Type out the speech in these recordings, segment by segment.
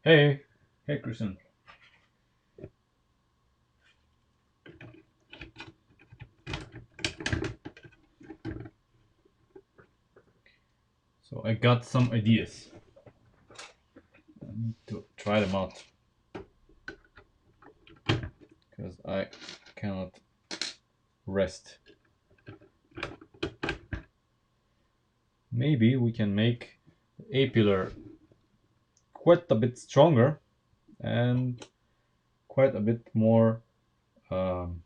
Hey, hey, Christian. So I got some ideas. I need to try them out because I cannot rest. Maybe we can make the A pillar quite a bit stronger and quite a bit more. Um,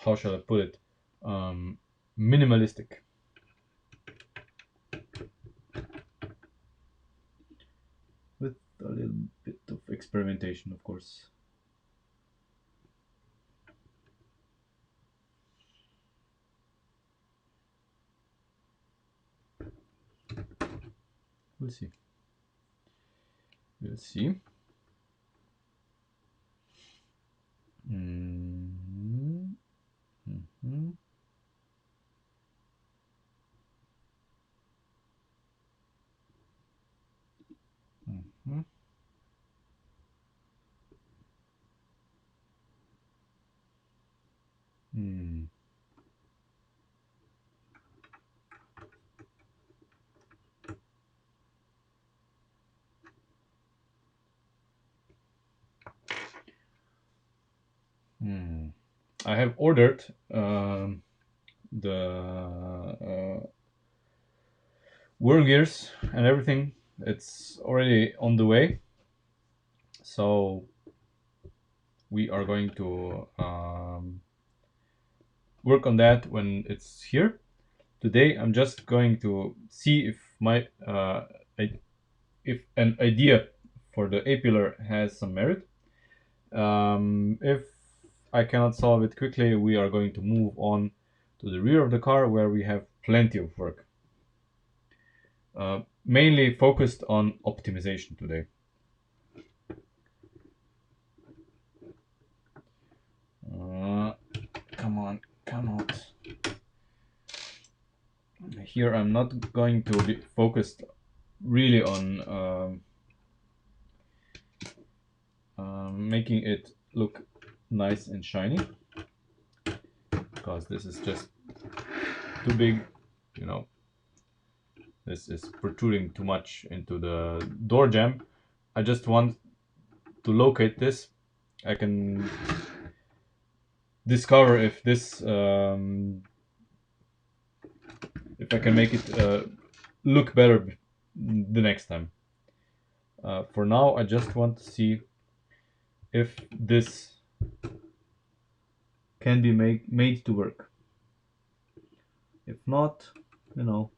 how shall I put it? Um, Minimalistic with a little bit of experimentation, of course. We'll see. We'll see. Mm-hmm. Mm-hmm. Mm-hmm. Mm. Hmm. I have ordered the worm gears and everything. It's already on the way, so we are going to work on that when it's here. Today, I'm just going to see if my if an idea for the A pillar has some merit. If I cannot solve it quickly, we are going to move on to the rear of the car where we have plenty of work. Mainly focused on optimization today. Come on, come on. Here I'm not going to be focused really on making it look nice and shiny, because this is just too big, you know. This is protruding too much into the door jamb. I just want to locate this. I can discover if this if I can make it look better the next time. For now, I just want to see if this can be made to work. If not, you know.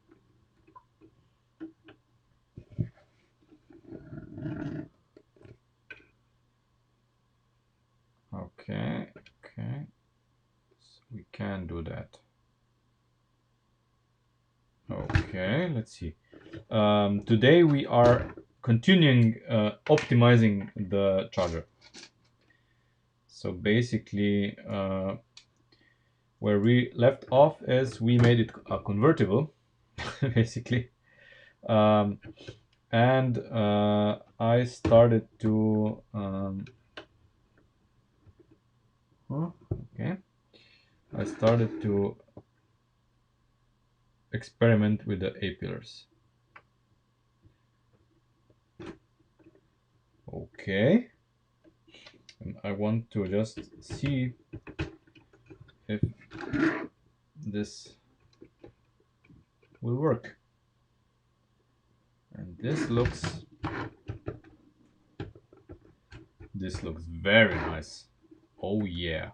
Okay, okay. So we can do that. Okay, let's see. Today we are continuing optimizing the charger. So basically, where we left off is we made it a convertible, basically. Um, and I started to okay. I started to experiment with the A pillars. Okay, and I want to just see if this will work. And this looks very nice. Oh yeah,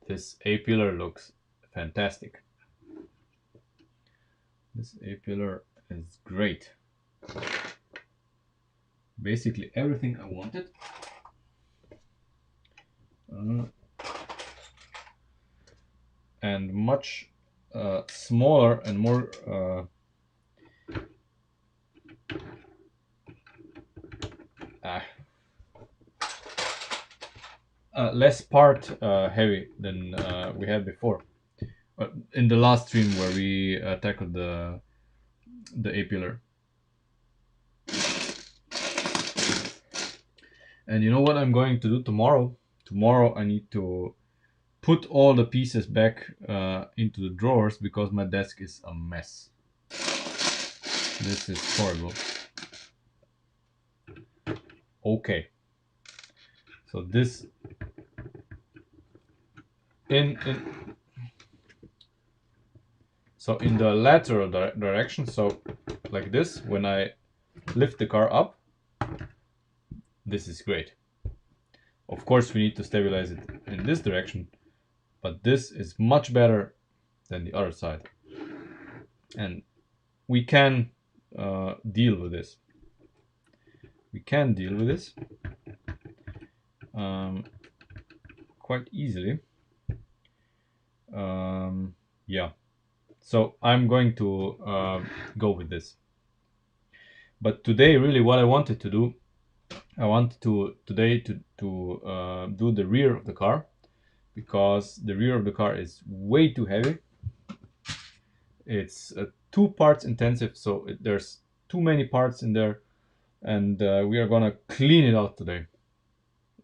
this A pillar looks fantastic. This A pillar is great. Basically everything I wanted. Uh, and much smaller and more uh, less part heavy than we had before. In the last stream where we tackled the A pillar. And you know what I'm going to do tomorrow? Tomorrow I need to put all the pieces back into the drawers because my desk is a mess. This is horrible. Okay. So this in so in the lateral direction, so like this, when I lift the car up, this is great. Of course we need to stabilize it in this direction, but this is much better than the other side. And we can deal with this. We can deal with this quite easily. Yeah. So I'm going to go with this. But today, really, what I wanted to do, I wanted to today to do the rear of the car, because the rear of the car is way too heavy. It's two parts intensive, so there's too many parts in there, and we are gonna clean it out today.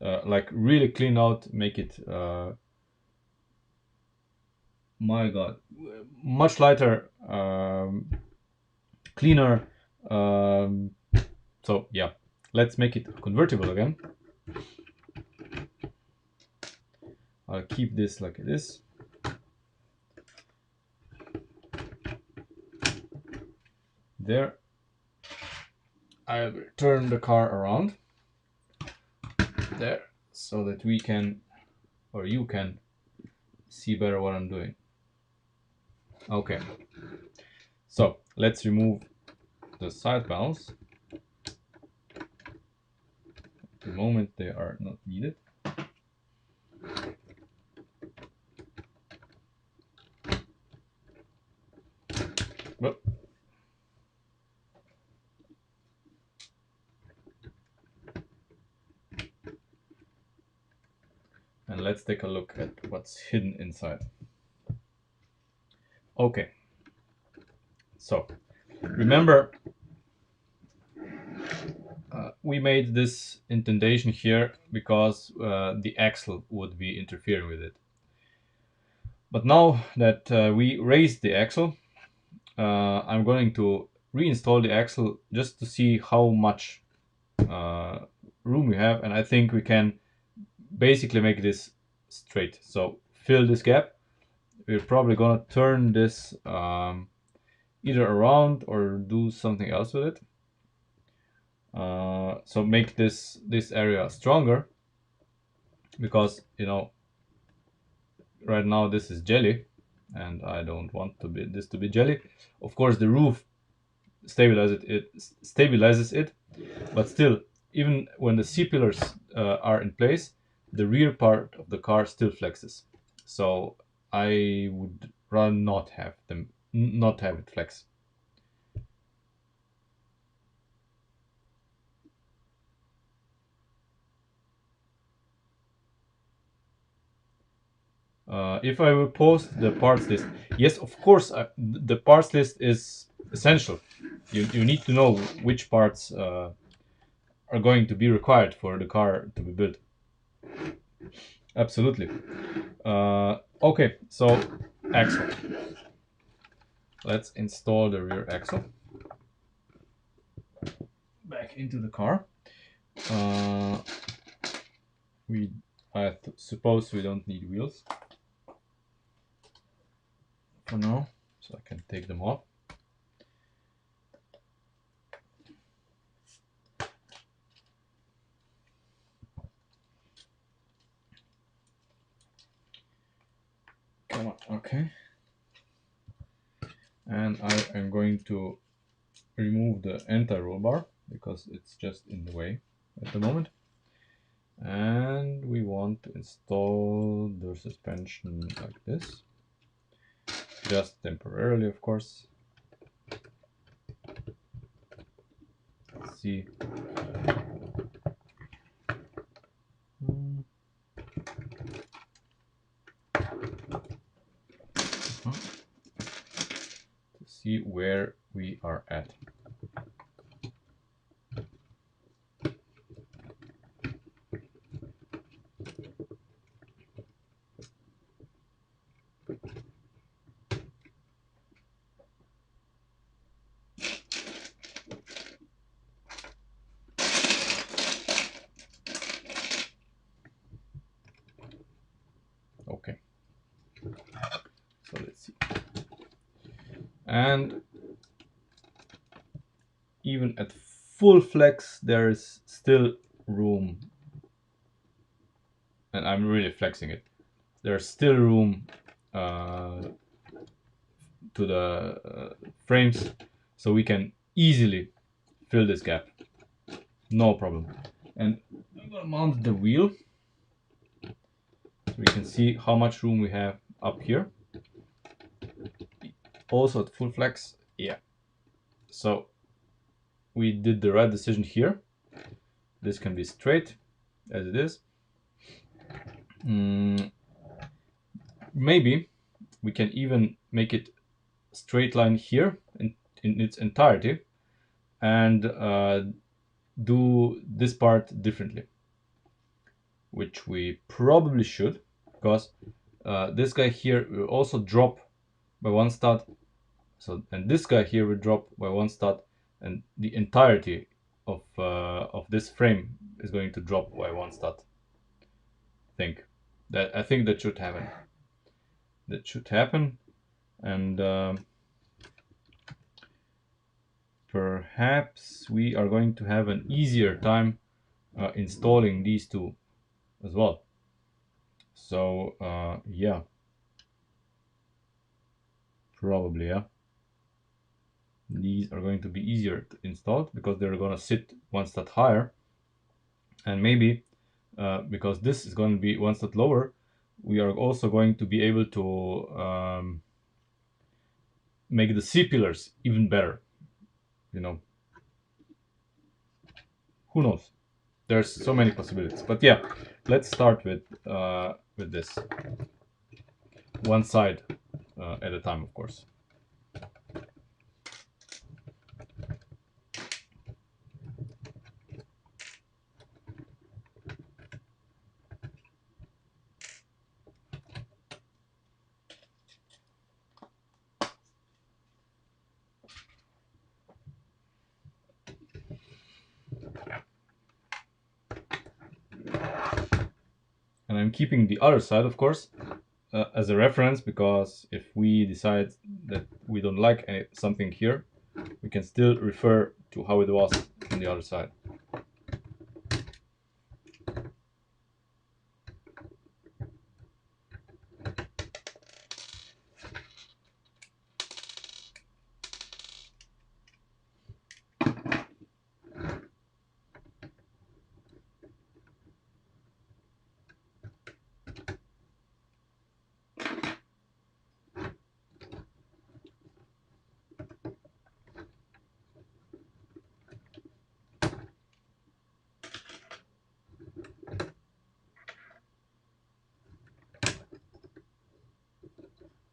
Like really clean out, make it my god, much lighter, cleaner. So yeah, let's make it convertible again. I'll keep this like this. There. I'll turn the car around. There, so that we can, or you can, see better what I'm doing. Okay. So let's remove the side panels. At the moment they are not needed. Well, and let's take a look at what's hidden inside. Okay. So remember, we made this indentation here because the axle would be interfering with it. But now that we raised the axle, I'm going to reinstall the axle just to see how much room we have, and I think we can basically make this straight. So fill this gap. We're probably gonna turn this either around or do something else with it. So make this area stronger, because you know right now this is jelly, and I don't want this to be jelly. Of course, the roof stabilizes it, but still, even when the C pillars are in place, the rear part of the car still flexes. So I would rather not have it flex. If I will post the parts list, yes, of course, the parts list is essential. You need to know which parts are going to be required for the car to be built. Absolutely. Okay, so axle. Let's install the rear axle back into the car. I suppose we don't need wheels for now, so I can take them off. Come on, okay. And I am going to remove the anti-roll bar because it's just in the way at the moment. And we want to install the suspension like this, just temporarily, of course. Let's see. To see where we are at. And even at full flex, there is still room. And I'm really flexing it. There's still room to the frames, so we can easily fill this gap. No problem. And I'm gonna mount the wheel so we can see how much room we have up here. Also at full flex, yeah. So we did the right decision here. This can be straight as it is. Maybe we can even make it straight line here in its entirety and do this part differently, which we probably should, because this guy here will also drop by one stud. So, and this guy here will drop by one stud, and the entirety of this frame is going to drop by one stud. I think that should happen. That should happen, and perhaps we are going to have an easier time installing these two as well. So yeah, probably, yeah. These are going to be easier to install because they're going to sit one stud higher, and maybe because this is going to be one step lower, we are also going to be able to make the C pillars even better. You know, who knows? There's so many possibilities. But yeah, let's start with this one side at a time, of course. And I'm keeping the other side, of course, as a reference, because if we decide that we don't like something here, we can still refer to how it was on the other side.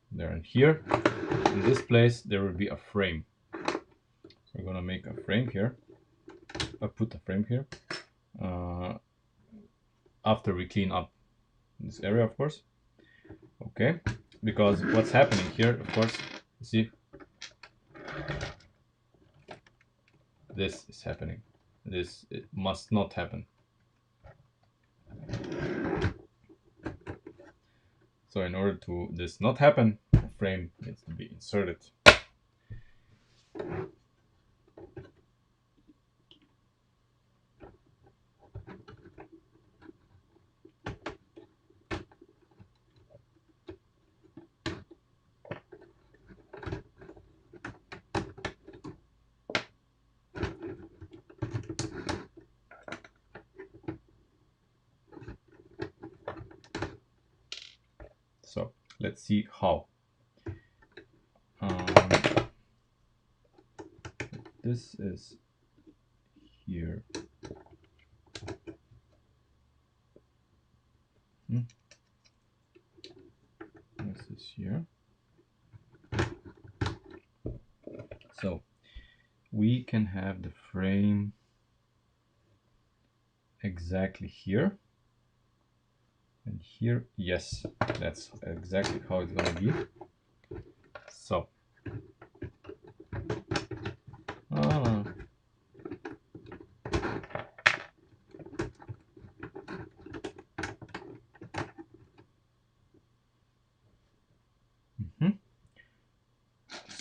There and here, in this place, there will be a frame. So we're gonna make a frame here. I put a frame here after we clean up this area, of course. Okay, because what's happening here, of course, you see, this is happening. It must not happen. So in order to this not happen, the frame needs to be inserted. So let's see how. This is here. This is here. So we can have the frame exactly here. And here, yes, that's exactly how it's gonna be. So,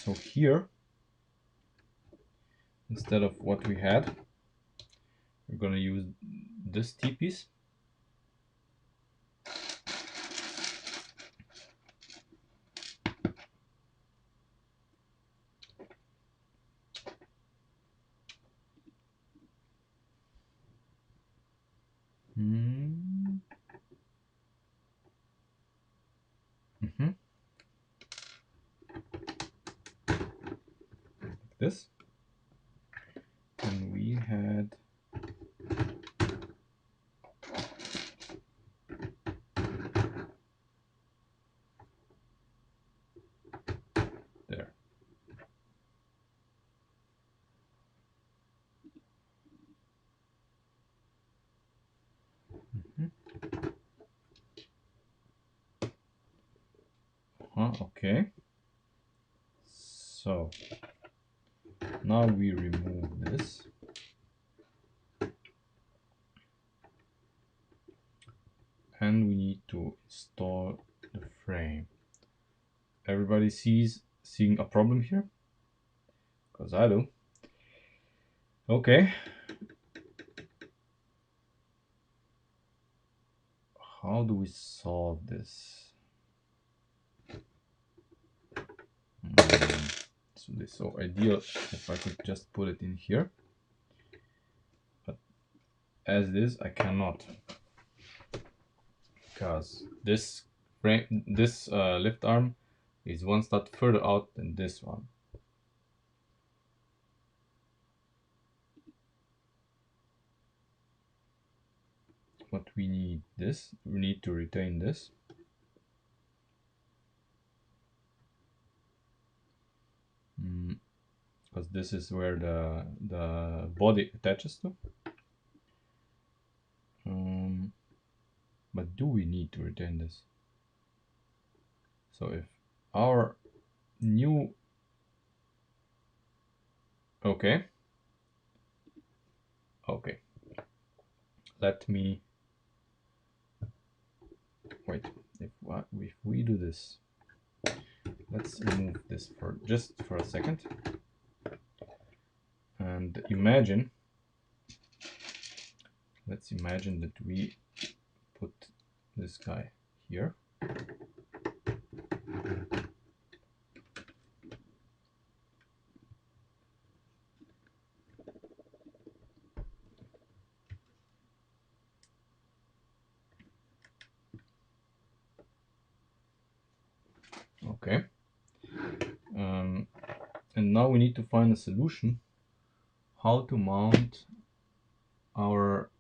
So here, instead of what we had, we're going to use this T-piece. Like this. And we had there. Okay. So now we remove this. And we need to install the frame. Everybody seeing a problem here? Because I do. Okay. How do we solve this? So this is so ideal if I could just put it in here. But as it is, I cannot. Because this frame, this lift arm is one stud further out than this one. But we need this. We need to retain this. Because this is where the body attaches to. But do we need to retain this? So if our new, okay, let me wait. If we do this, let's remove this for just for a second and imagine. Let's imagine that we put this guy here. Okay. And now we need to find a solution how to mount our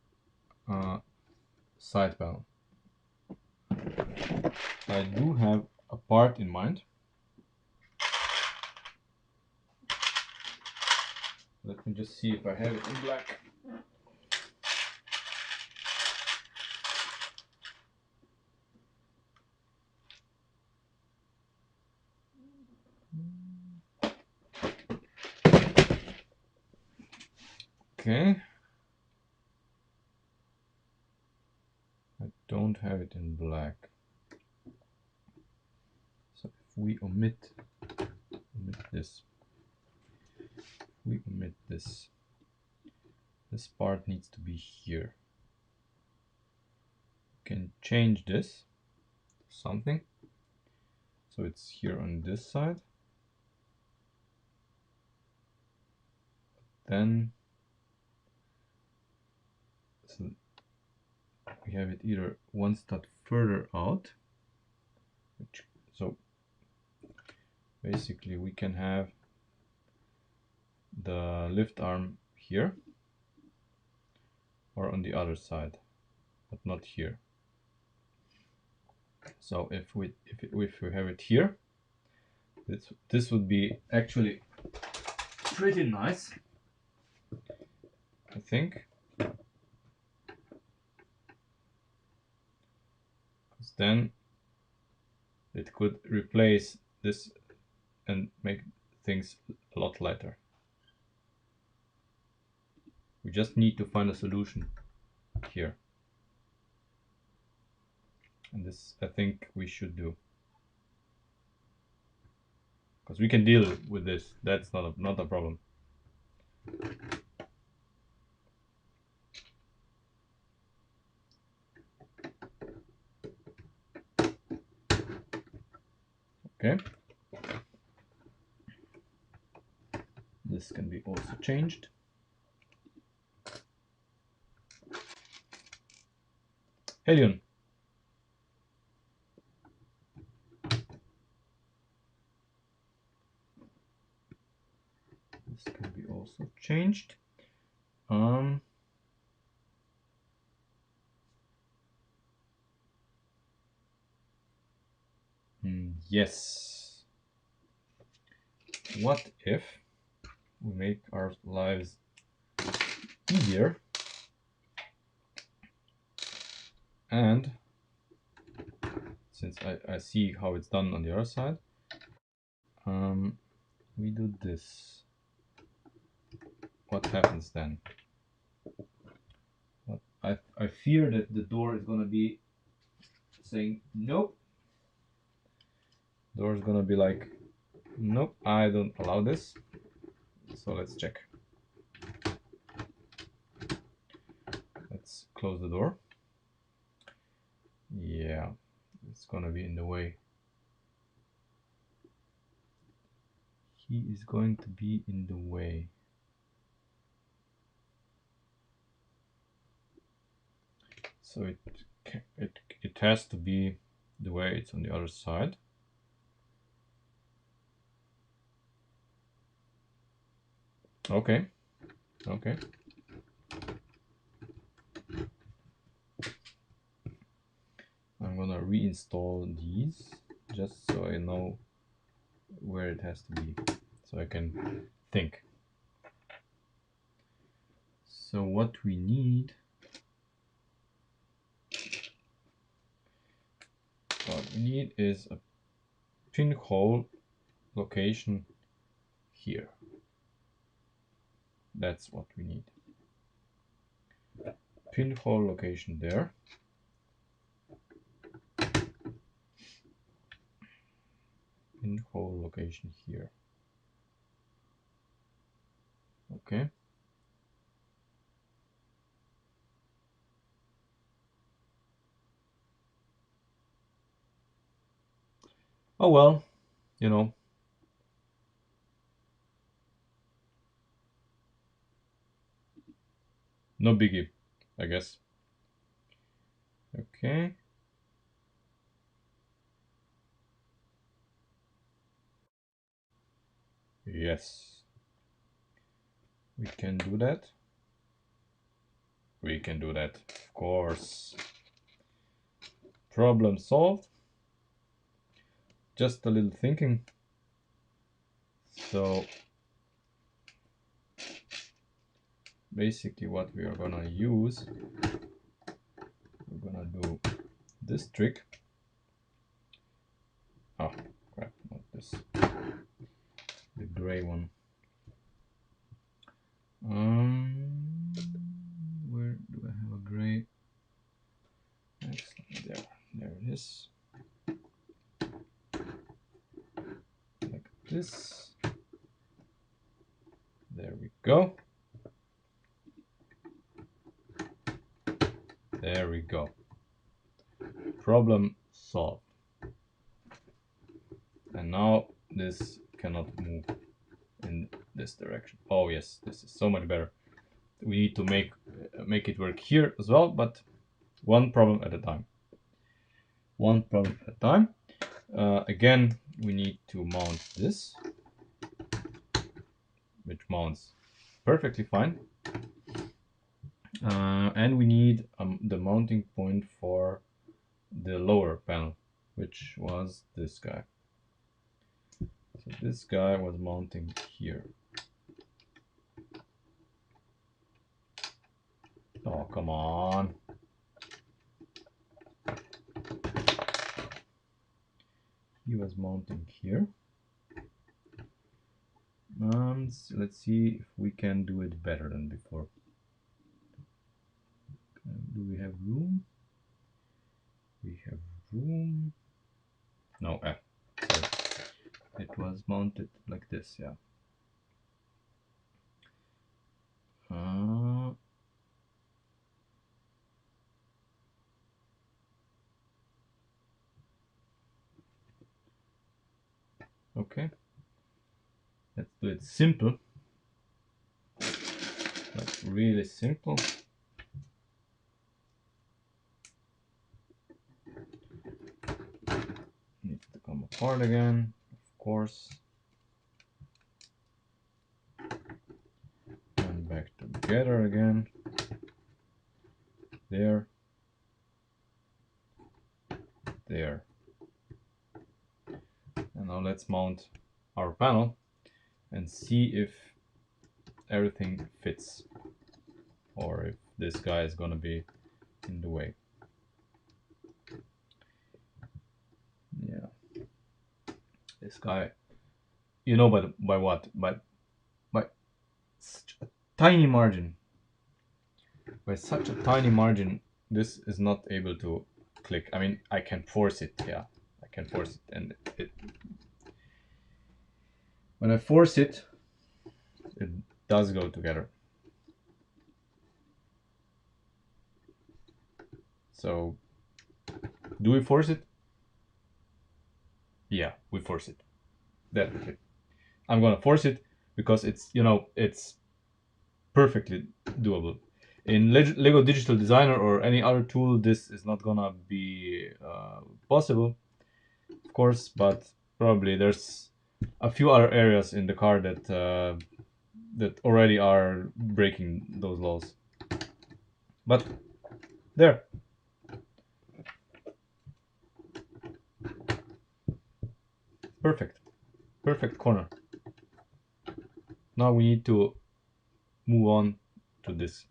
side panel. I do have a part in mind. Let me just see if I have it in black. Okay. I don't have it in black. So if we omit this, this part needs to be here. We can change this to something. So it's here on this side. Then so we have it either one stud further out, so basically we can have the lift arm here or on the other side, but not here. So if we have it here, this would be actually pretty nice, I think. Because then it could replace this and make things a lot lighter. We just need to find a solution here. And this I think we should do. because we can deal with this. That's not a problem. Okay. This can be also changed. Helion. This can be also changed. Yes. What if we make our lives easier and since I see how it's done on the other side, we do this. What happens then? I fear that the door is gonna be saying nope. Door is gonna be like, nope, I don't allow this. So let's check. Let's close the door. Yeah, it's gonna be in the way. He is going to be in the way. So it has to be the way it's on the other side. Okay. Okay. I'm gonna reinstall these just so I know where it has to be, so I can think. So what we need is a pinhole location here. That's what we need. Pinhole location there. Pinhole location here. Okay. Oh well, you know. No biggie, I guess. Okay. Yes. We can do that. We can do that, of course. Problem solved. Just a little thinking. So basically what we are gonna use, we're gonna do this trick. Oh crap, not this. The gray one. Where do I have a gray? Excellent. There it is. Like this. There we go. There we go. Problem solved. And now this cannot move in this direction. Oh yes, this is so much better. We need to make it work here as well, but one problem at a time. One problem at a time. Again, we need to mount this, which mounts perfectly fine. And we need the mounting point for the lower panel, which was this guy. So this guy was mounting here. Oh, come on. He was mounting here. So let's see if we can do it better than before. Do we have room? We have room. No, sorry. It was mounted like this, yeah. Uh, okay, let's do it simple, like really simple. Needs to come apart again, of course. And back together again. There. There. And now let's mount our panel and see if everything fits, or if this guy is gonna be in the way. Yeah. This guy, you know, by what? By such a tiny margin. By such a tiny margin, this is not able to click. I mean, I can force it, yeah. I can force it, and when I force it, it does go together. So, do we force it? Yeah, we force it. Definitely. I'm gonna force it because it's, you know, it's perfectly doable. In Lego Digital Designer or any other tool, this is not gonna be possible, of course, but probably there's a few other areas in the car that that already are breaking those laws. But there. Perfect. Perfect corner. Now we need to move on to this.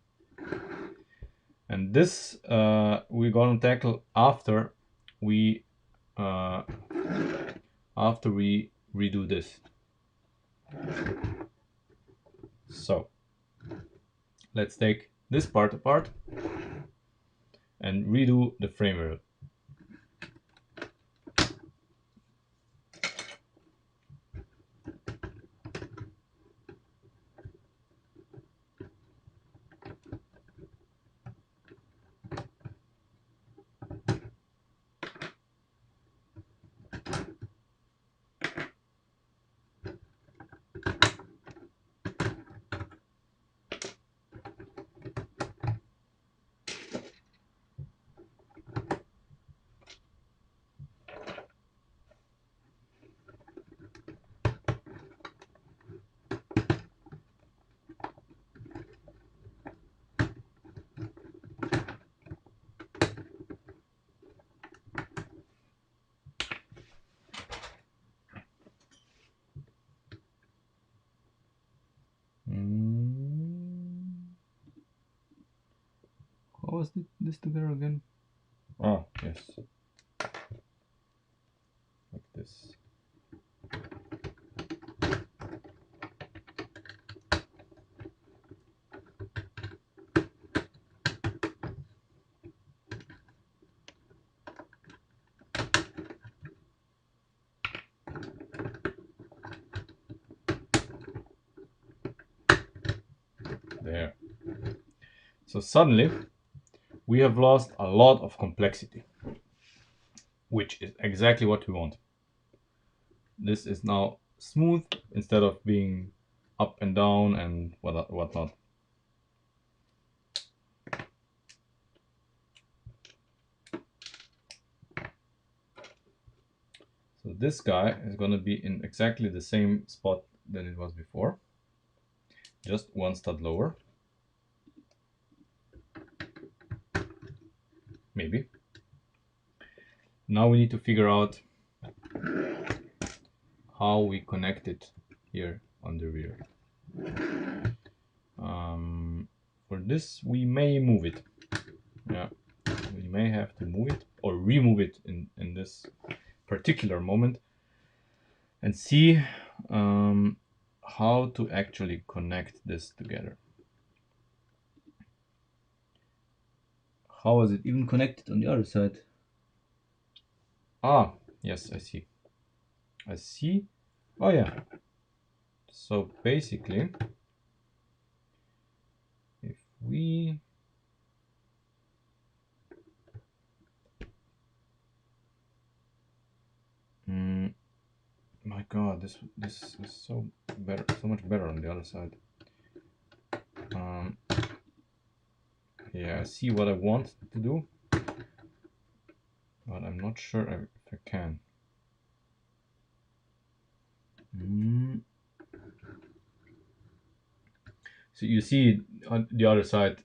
And this we're gonna tackle we uh, after we redo this. So let's take this part apart and redo the frame rail. How was this together again? Oh, yes. Like this. There. So suddenly, we have lost a lot of complexity, which is exactly what we want. This is now smooth instead of being up and down and whatnot. So this guy is going to be in exactly the same spot than it was before, just one stud lower. Maybe. Now we need to figure out how we connect it here on the rear. For this, we may move it. Yeah, we may have to move it or remove it in this particular moment and see how to actually connect this together. How is it even connected on the other side? Ah, yes, I see. I see. Oh yeah. So basically, if we my God, this is so better, so much better on the other side. Um, yeah, I see what I want to do, but I'm not sure if I can. So you see on the other side,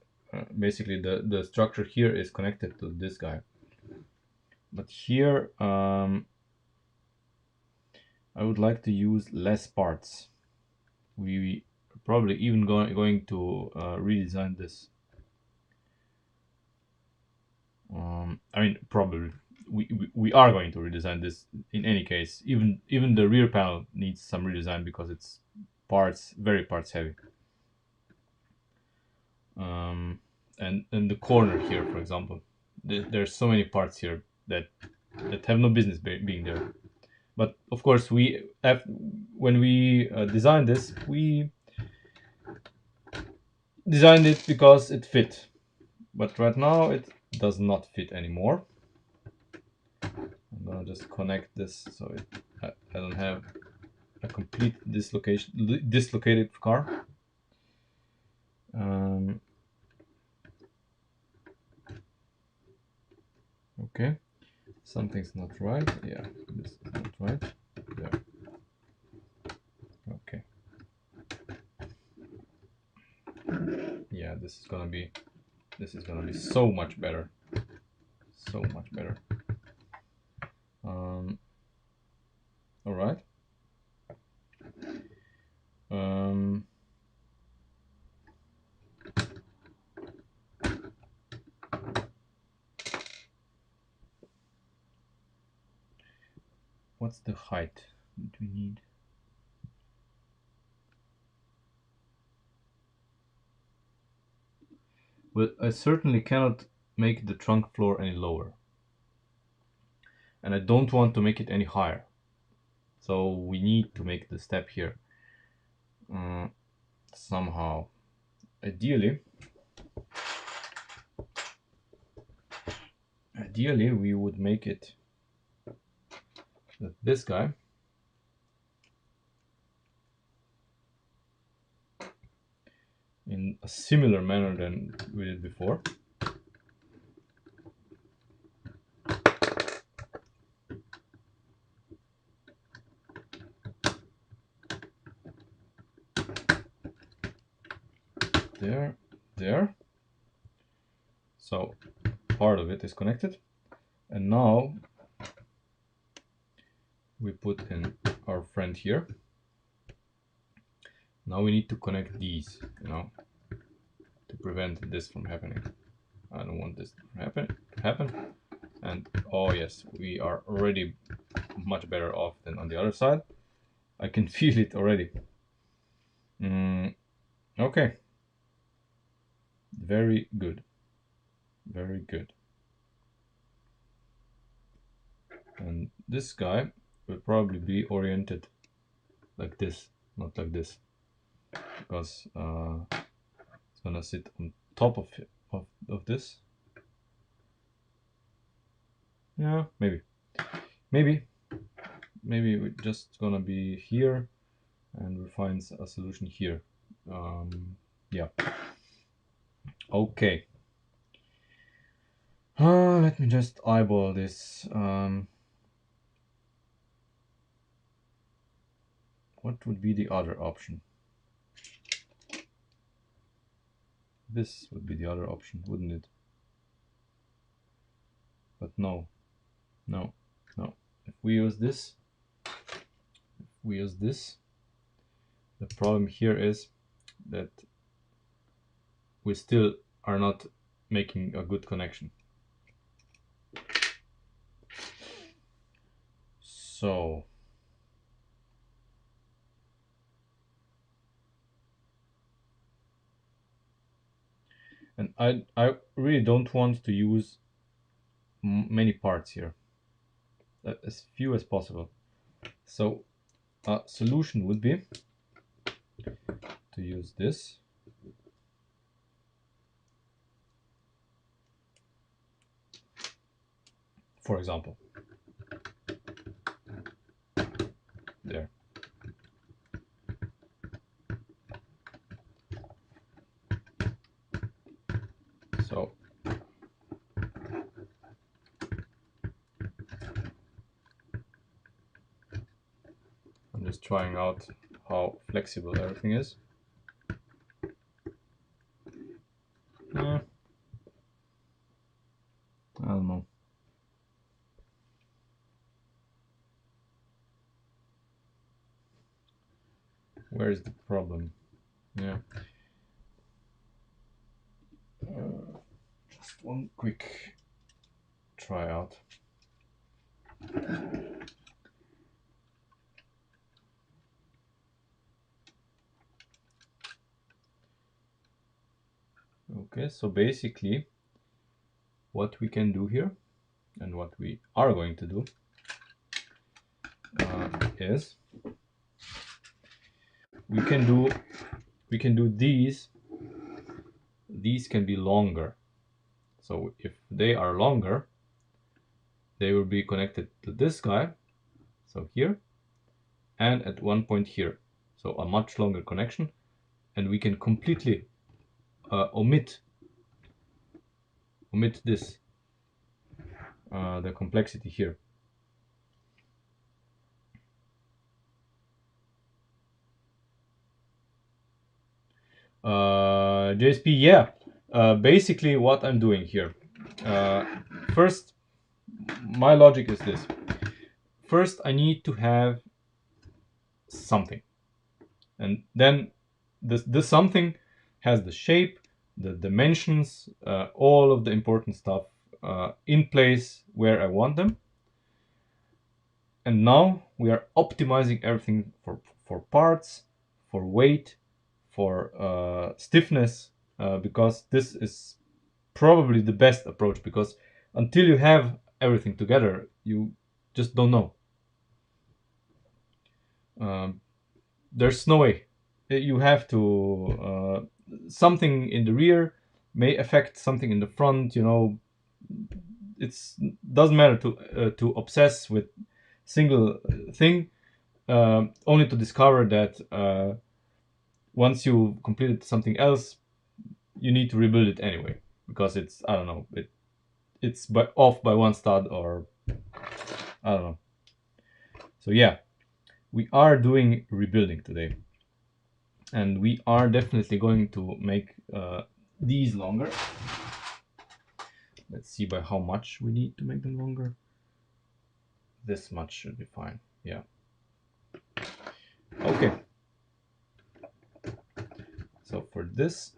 basically the structure here is connected to this guy. But here, I would like to use less parts. We probably even going to redesign this. I mean, probably we are going to redesign this in any case. Even the rear panel needs some redesign because it's very parts heavy. And the corner here, for example, there's so many parts here that have no business being there. But of course, when we designed this, we designed it because it fit. But right now it does not fit anymore. I'm gonna just connect this so I don't have a complete dislocated car. Okay, something's not right. Yeah, this is not right. There. Okay. Yeah, this is gonna be so much better. So much better. All right. Um, what's the height that we need? Well, I certainly cannot make the trunk floor any lower. And I don't want to make it any higher. So we need to make the step here. Somehow. Ideally, we would make it that this guy in a similar manner than we did before. There. So part of it is connected. And now we put in our friend here. Now we need to connect these, to prevent this from happening. I don't want this to happen. And oh yes, we are already much better off than on the other side. I can feel it already. Okay. Very good. Very good. And this guy will probably be oriented like this, not like this, because it's gonna sit on top of this. Yeah, maybe we're just gonna be here, and we'll find a solution here. Yeah. Okay. Let me just eyeball this. What would be the other option? This would be the other option, wouldn't it? But no. If we use this, the problem here is that we still are not making a good connection. So and I really don't want to use many parts here, as few as possible. So a solution would be to use this. For example, there. So I'm just trying out how flexible everything is. I don't know. Where is the problem? Yeah. Just one quick try out. Okay, so basically what we can do here and what we are going to do is we can do these can be longer. So if they are longer, they will be connected to this guy, so here, and at one point here, so a much longer connection, and we can completely omit this, the complexity here. JSP, yeah. Basically what I'm doing here, first, my logic is this. First, I need to have something, and then this something has the shape, the dimensions, all of the important stuff in place where I want them. And now we are optimizing everything for parts, for weight, for stiffness, because this is probably the best approach, because until you have everything together, you just don't know. There's no way. You have to, something in the rear may affect something in the front, it's doesn't matter to obsess with single thing, only to discover that once you completed something else, you need to rebuild it anyway, because it's, I don't know, it's off by one stud, or I don't know. So yeah, we are doing rebuilding today, and we are definitely going to make these longer. Let's see by how much we need to make them longer. This much should be fine. Yeah. Okay. So for this,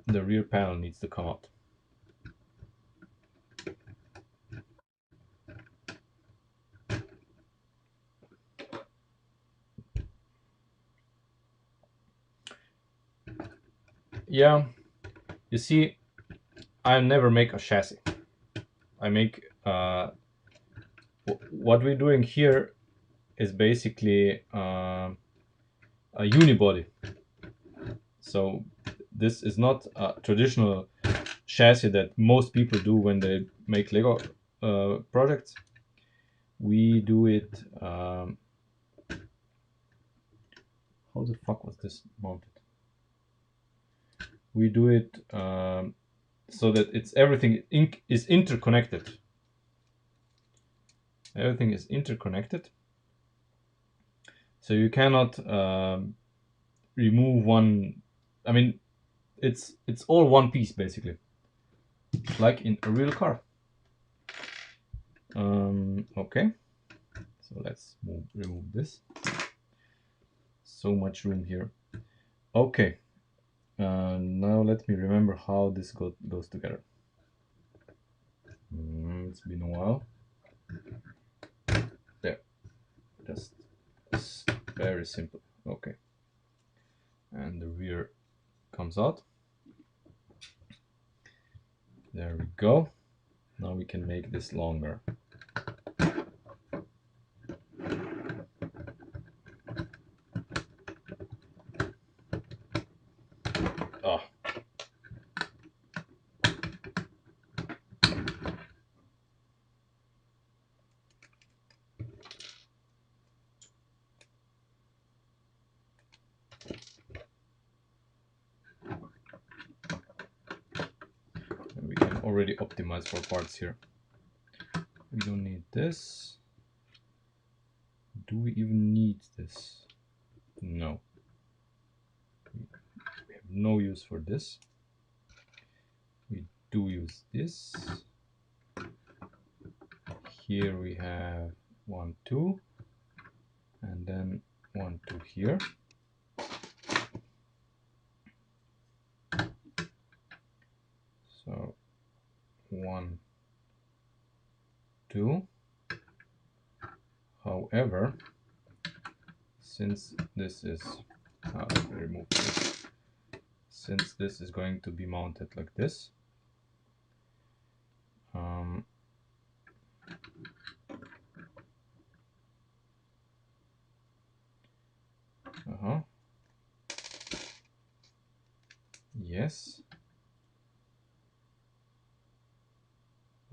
the rear panel needs to come out. Yeah, you see, I never make a chassis. I make what we're doing here is basically a unibody. So this is not a traditional chassis that most people do when they make Lego projects. We do it. How the fuck was this mounted? We do it so that everything is interconnected. Everything is interconnected. So you cannot remove one. I mean, it's all one piece basically, like in a real car. Okay, so let's remove this. So much room here. Okay, now let me remember how this goes together. It's been a while. There, just very simple. Okay, and the rear comes out. There we go. Now we can make this longer. already optimized for parts here. We don't need this. Do we even need this? No. We have no use for this. We do use this. Here we have 1, 2, and then 1, 2 here. So 1, 2. However, since this is, let me remove this. Since this is going to be mounted like this, yes.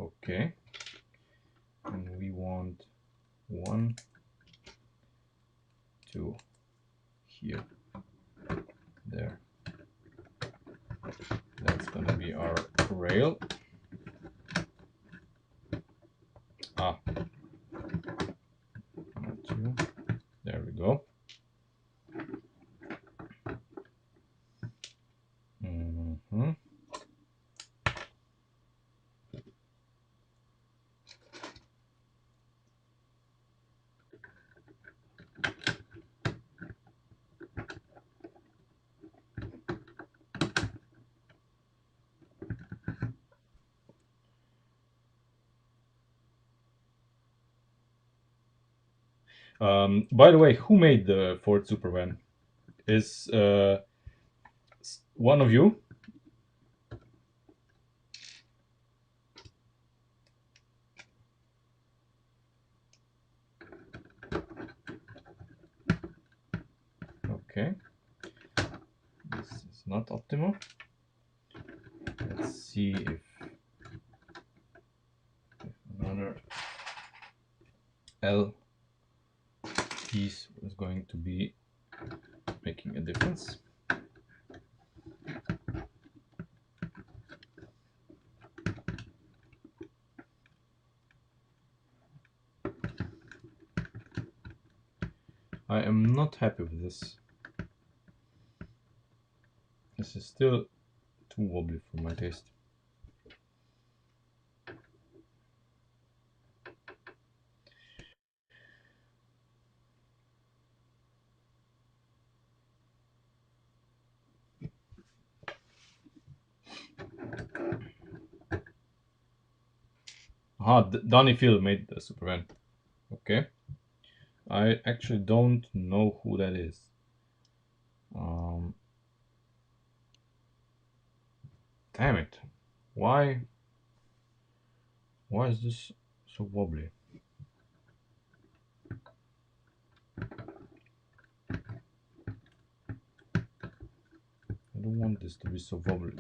Okay. And we want 1, 2 here. There. That's going to be our rail. Ah. 1, 2. There we go. By the way, who made the Ford Supervan? Is one of you? Okay. This is not optimal. Let's see if another L piece is going to be making a difference. I am not happy with this. This is still too wobbly for my taste. Donny Phil made the Superman. Okay. I actually don't know who that is. Damn it. Why is this so wobbly? I don't want this to be so wobbly.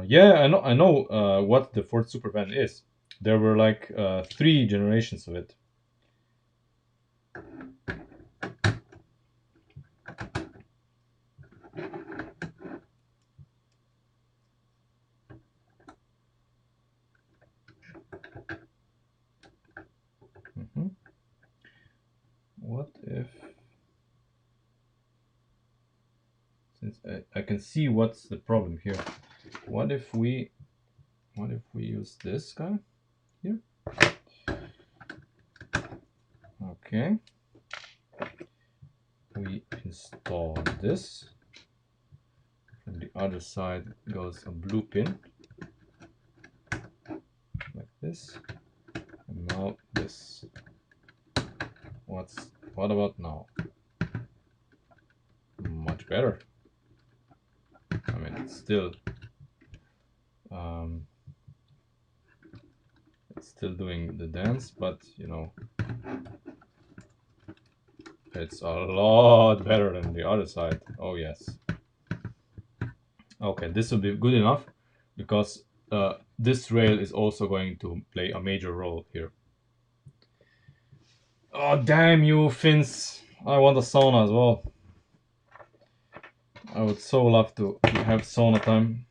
Yeah, I know what the Ford Supervan is. There were like 3 generations of it. What if, since I can see what's the problem here, what if we use this guy here? Okay. We install this. From the other side goes a blue pin, like this. And now this. What about now? Much better. I mean, it's still doing the dance, but you know, it's a lot better than the other side. Oh yes. Okay, this will be good enough because this rail is also going to play a major role here. Oh damn you, Fins! I want a sauna as well. I would so love to have sauna time.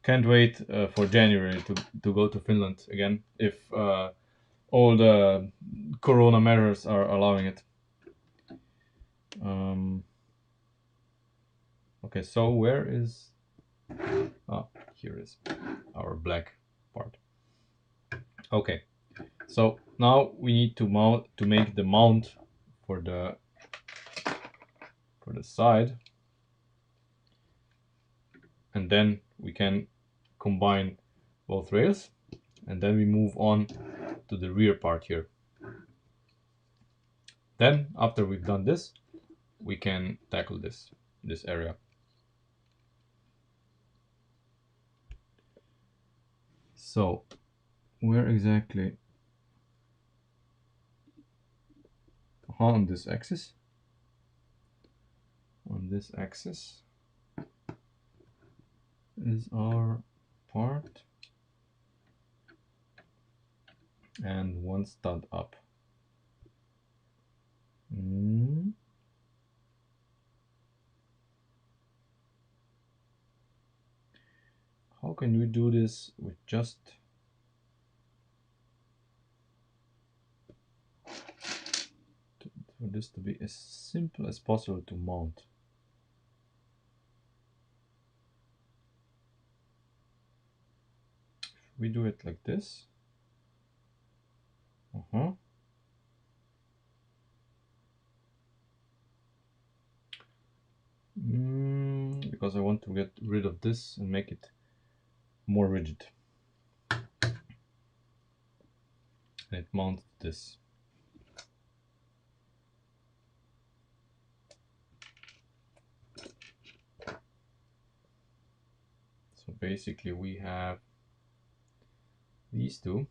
Can't wait for January to go to Finland again, if all the corona measures are allowing it. Okay, so where is... Ah, here is our black part. Okay, so now we need to make the mount for the side, and then we can combine both rails, and then we move on to the rear part here. Then after we've done this, we can tackle this area. So where exactly on this axis? On this axis is our part, and one stud up. How can we do this with just for this to be as simple as possible to mount? If we do it like this, because I want to get rid of this and make it more rigid. And it mounts this. So basically we have these two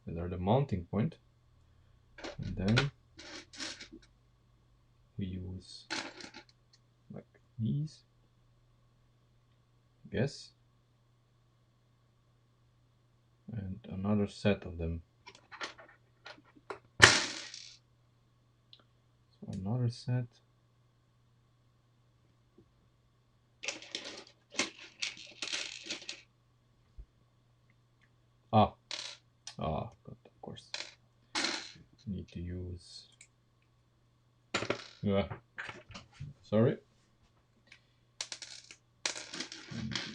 that are the mounting point, and then we use like these, I guess, and another set of them. So another set. But of course need to use, sorry,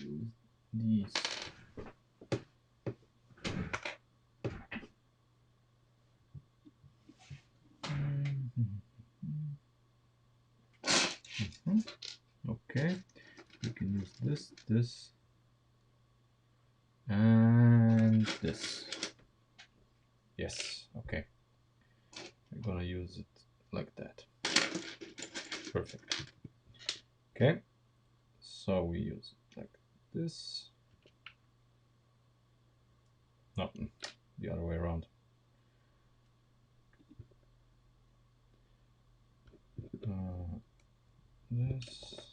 use these. Okay, we can use this, and this. Yes, okay. We're gonna use it like that. Perfect. Okay, so we use it like this. No, the other way around. This,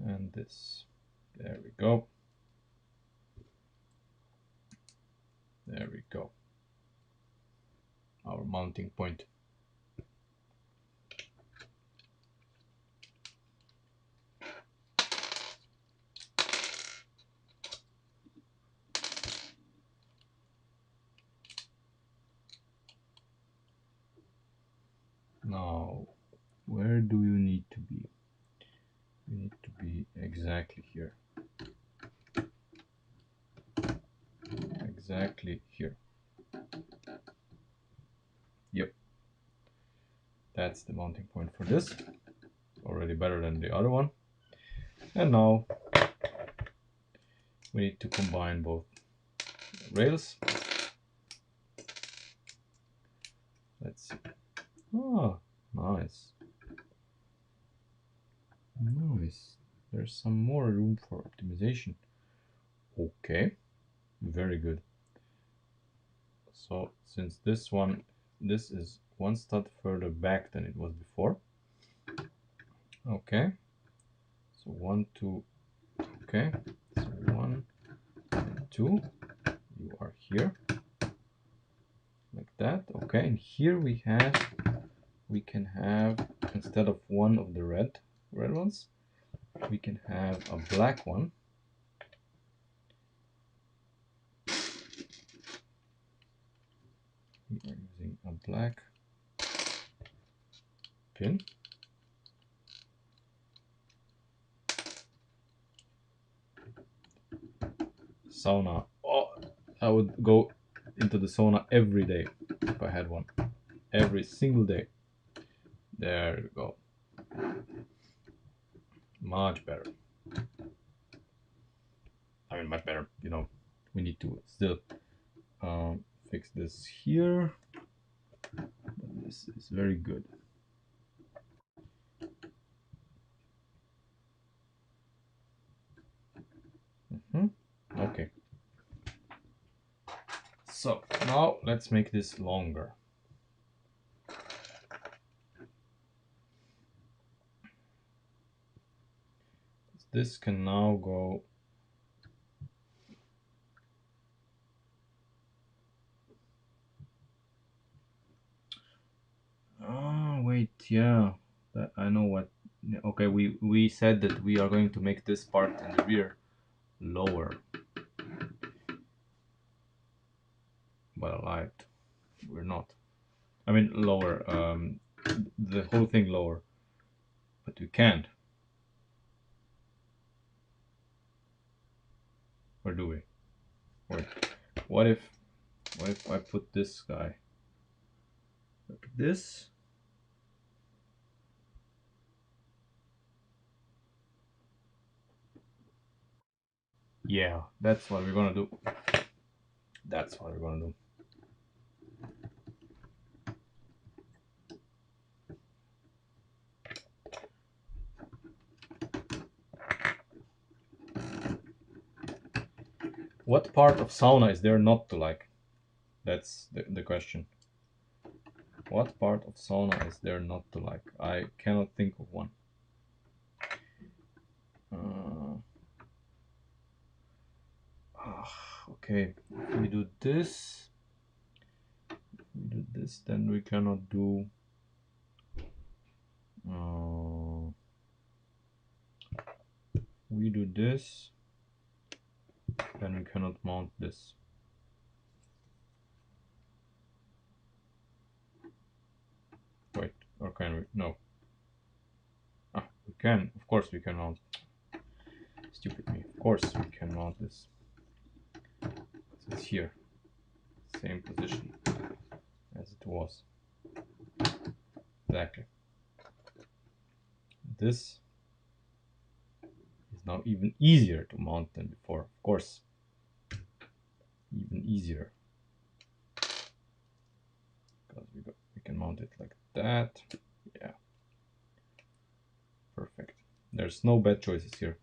and this. There we go. There we go. Our mounting point. Now, where do you need to be? You need to be exactly here. Exactly here. Yep. That's the mounting point for this. Already better than the other one. And now we need to combine both rails. Let's see. Oh, nice. Nice. There's some more room for optimization. Okay, very good. So since this is one stud further back than it was before. Okay, so 1, 2, okay, so 1 and 2, you are here. that. Okay, and here we can have, instead of one of the red ones, we can have a black one. We are using a black pin. Sauna. Oh, I would go into the sauna every day if I had one. Every single day. There you go. Much better. I mean, much better. You know, we need to still fix this here. But this is very good. Okay. So now let's make this longer. This can now go. Oh wait, yeah, that I know what. Okay, we said that we are going to make this part in the rear lower, but I lied. We're not. I mean lower. The whole thing lower, but we can't. Or do we? Wait. What if? What if I put this guy like this? Yeah, that's what we're gonna do. That's what we're gonna do. What part of sauna is there not to like? That's the question. What part of sauna is there not to like? I cannot think of one. Uh, okay, if we do this, then we cannot do. We do this, then we cannot mount this. Wait, or can we? No. Ah, we can. Of course, we can mount. Stupid me. Of course, we can mount this. So it's here, same position as it was. Exactly. This is now even easier to mount than before. Of course, even easier because we can mount it like that. Yeah, perfect. There's no bad choices here.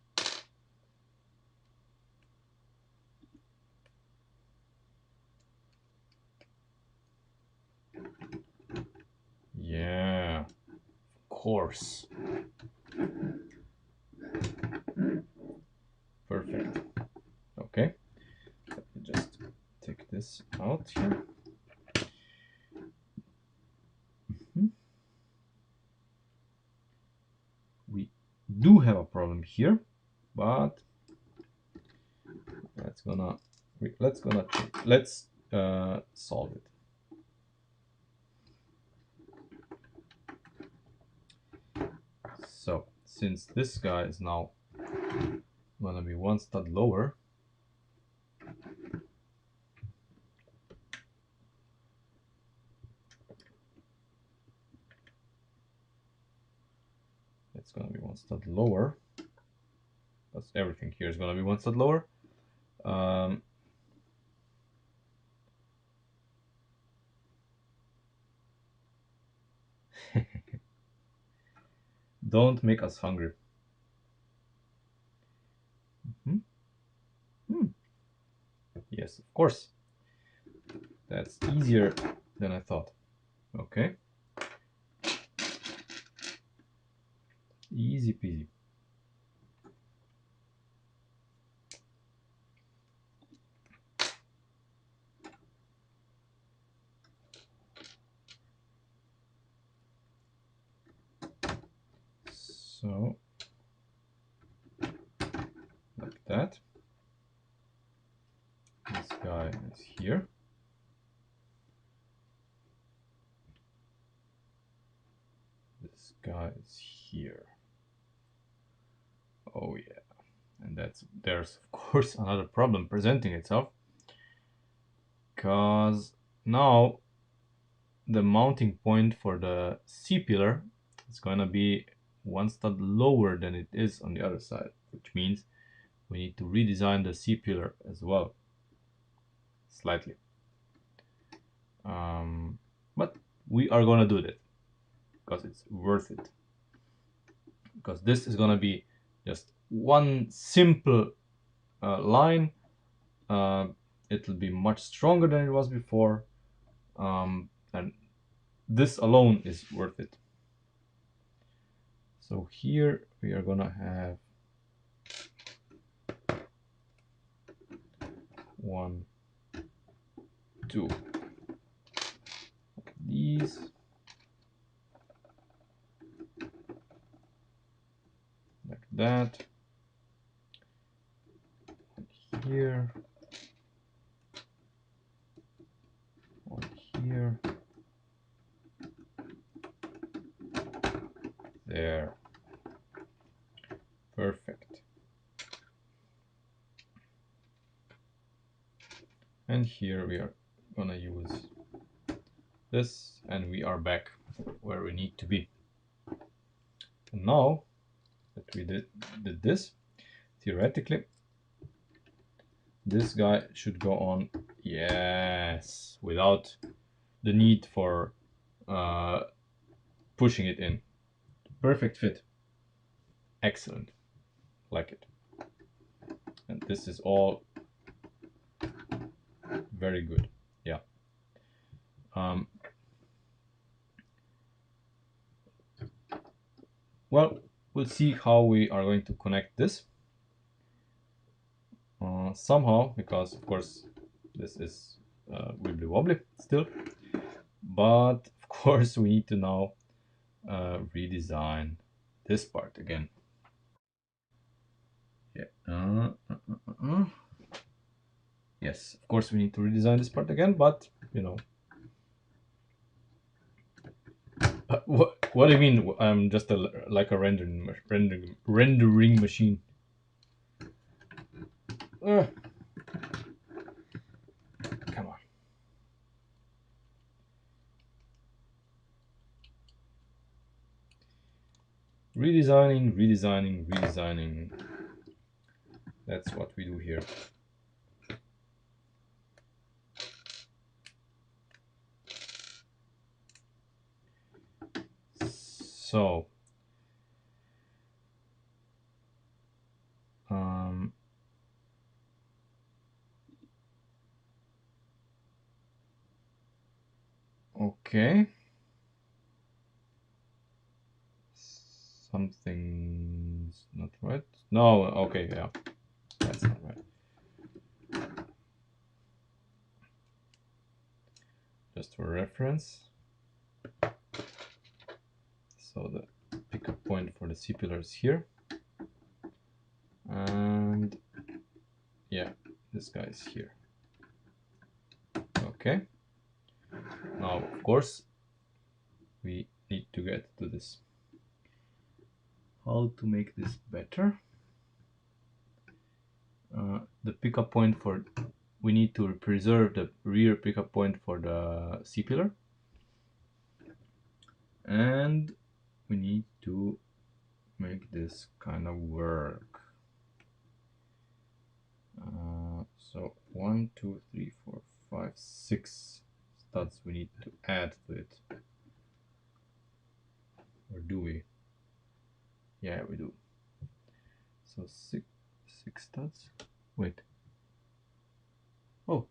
Yeah, of course. Perfect. Okay, let me just take this out here. We do have a problem here, but let's solve it. So since this guy is now gonna be one stud lower, it's gonna be one stud lower. Because everything here is gonna be one stud lower. Don't make us hungry. Yes, of course. That's easier than I thought. Okay. Easy peasy. here. This guy is here. Oh yeah. And there's of course another problem presenting itself, because now the mounting point for the C-pillar is gonna be one stud lower than it is on the other side, which means we need to redesign the C-pillar as well, slightly. But we are gonna do that because it's worth it. Because this is gonna be just one simple line. It'll be much stronger than it was before, and this alone is worth it. So here we are gonna have 1, 2 these, like that, and here, one here, there, perfect. And here we are gonna use this, and we are back where we need to be. And now that we did this, theoretically this guy should go on, yes, without the need for pushing it in. Perfect fit. Excellent. Like it. And this is all very good. Yeah. Well, we'll see how we are going to connect this. Somehow, because of course this is wibbly wobbly still, but of course we need to now redesign this part again. Yeah. Yes, of course we need to redesign this part again, but you know. What do you mean? I'm just like a rendering machine. Come on. Redesigning. That's what we do here. So, okay. Something's not right. No, okay, yeah. That's not right. Just for reference. So the pickup point for the C-pillar is here. And yeah, this guy is here. Okay. Now, of course, we need to get to this. How to make this better? The pickup point for, we need to preserve the rear pickup point for the C-pillar. And we need to make this kind of work. So 1, 2, 3, 4, 5, 6 studs we need to add to it. Or do we? Yeah, we do. So six studs. Wait. Oh,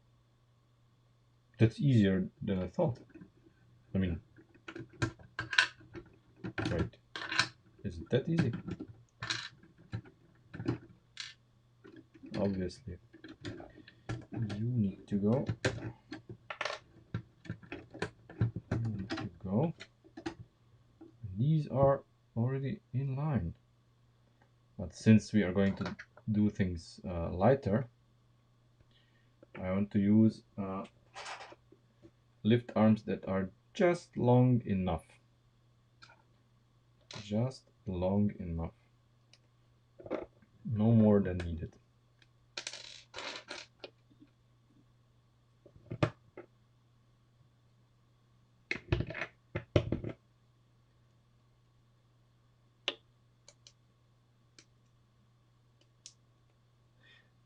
that's easier than I thought. I mean, right. Is it that easy? Obviously. You need to go. You need to go. These are already in line. But since we are going to do things lighter, I want to use lift arms that are just long enough. Just long enough. No more than needed.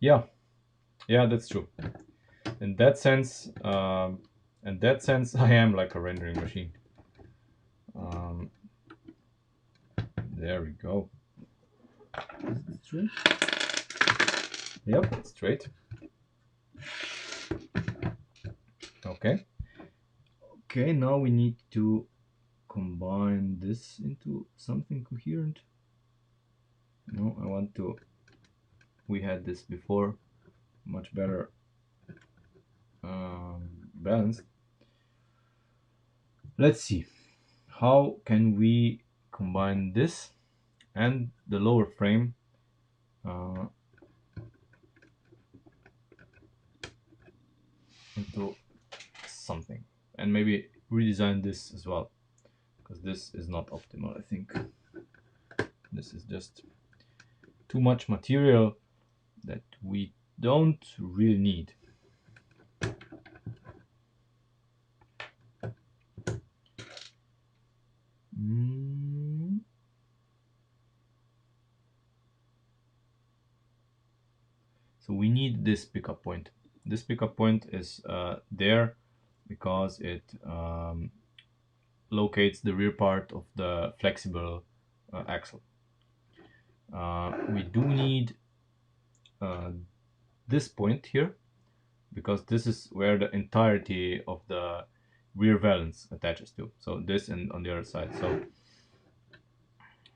Yeah, yeah, that's true. In that sense, I am like a rendering machine. Um, there we go. Is it straight? Yep, it's straight. Okay. Okay, now we need to combine this into something coherent. No, I want to. We had this before, much better balanced. Let's see. How can we combine this and the lower frame uh, into something, and maybe redesign this as well, because this is not optimal. I think this is just too much material that we don't really need. Mm. So we need this pickup point. This pickup point is there because it locates the rear part of the flexible axle. We do need uh, this point here because this is where the entirety of the rear valance attaches to. So this and on the other side. So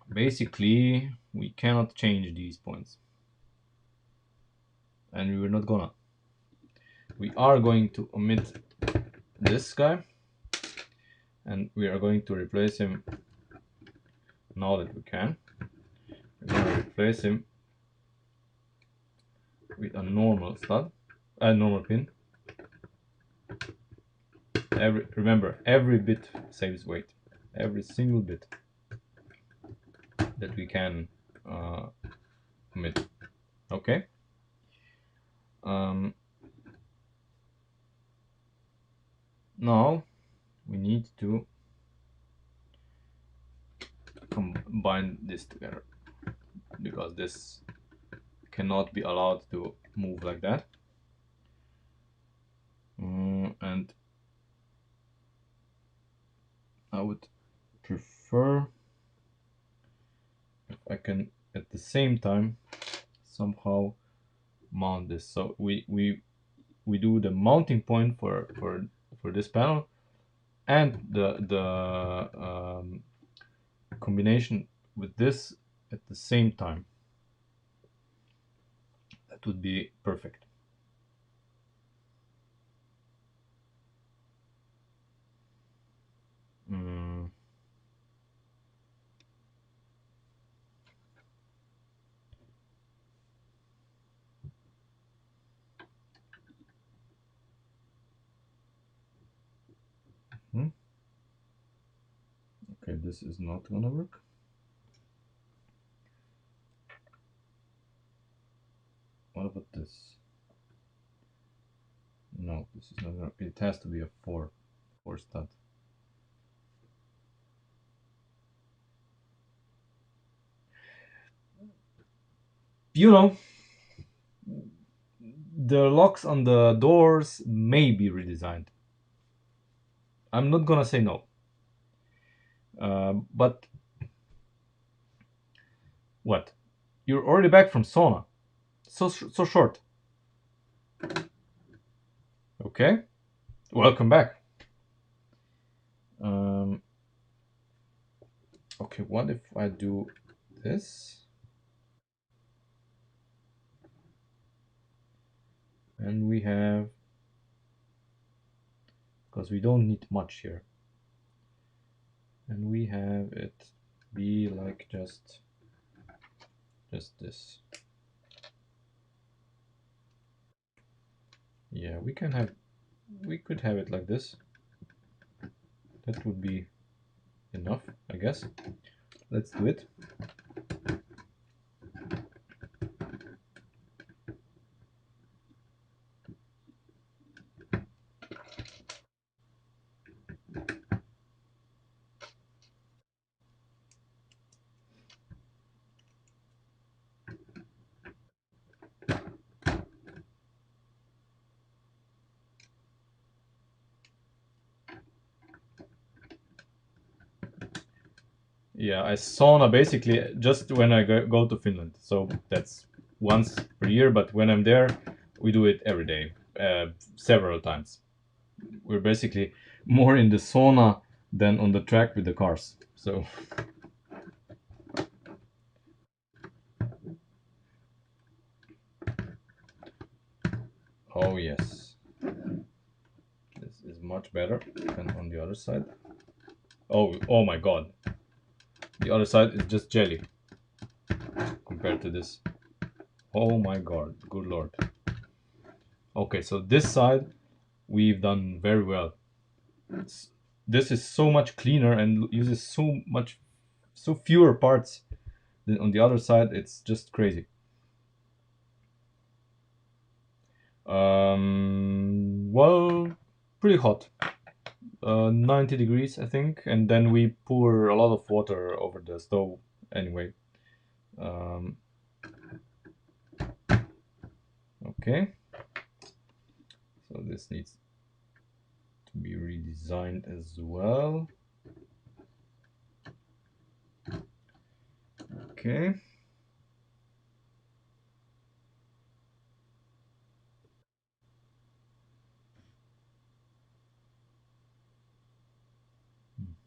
basically we cannot change these points, and we're not gonna. We are going to omit this guy, and we are going to replace him now that we can. We're going to replace him with a normal stud, a normal pin. Remember, every bit saves weight. Every single bit that we can omit. Okay. Now we need to combine this together because this cannot be allowed to move like that. And I would prefer if I can at the same time somehow mount this. So we do the mounting point for this panel and the combination with this at the same time. That would be perfect. Mm. Hmm. Okay, this is not gonna work. What about this? No, this is not gonna. It has to be a four stud. You know, the locks on the doors may be redesigned. I'm not gonna say no. But what? You're already back from sauna. So short. Okay. Welcome back. Um, okay, what if I do this? And we have, because we don't need much here. And we have it be like just this. Yeah, we could have it like this. That would be enough, I guess. Let's do it. Yeah, I sauna basically just when I go to Finland. So that's once per year, but when I'm there, we do it every day, several times. We're basically more in the sauna than on the track with the cars. So, oh yes, this is much better than on the other side. Oh my God, the other side is just jelly compared to this. Oh my God, good Lord. Okay, so this side we've done very well. It's, this is so much cleaner and uses so fewer parts than on the other side. It's just crazy. Well, pretty hot. 90 degrees, I think, and then we pour a lot of water over the stove anyway. Um, okay, so this needs to be redesigned as well. Okay.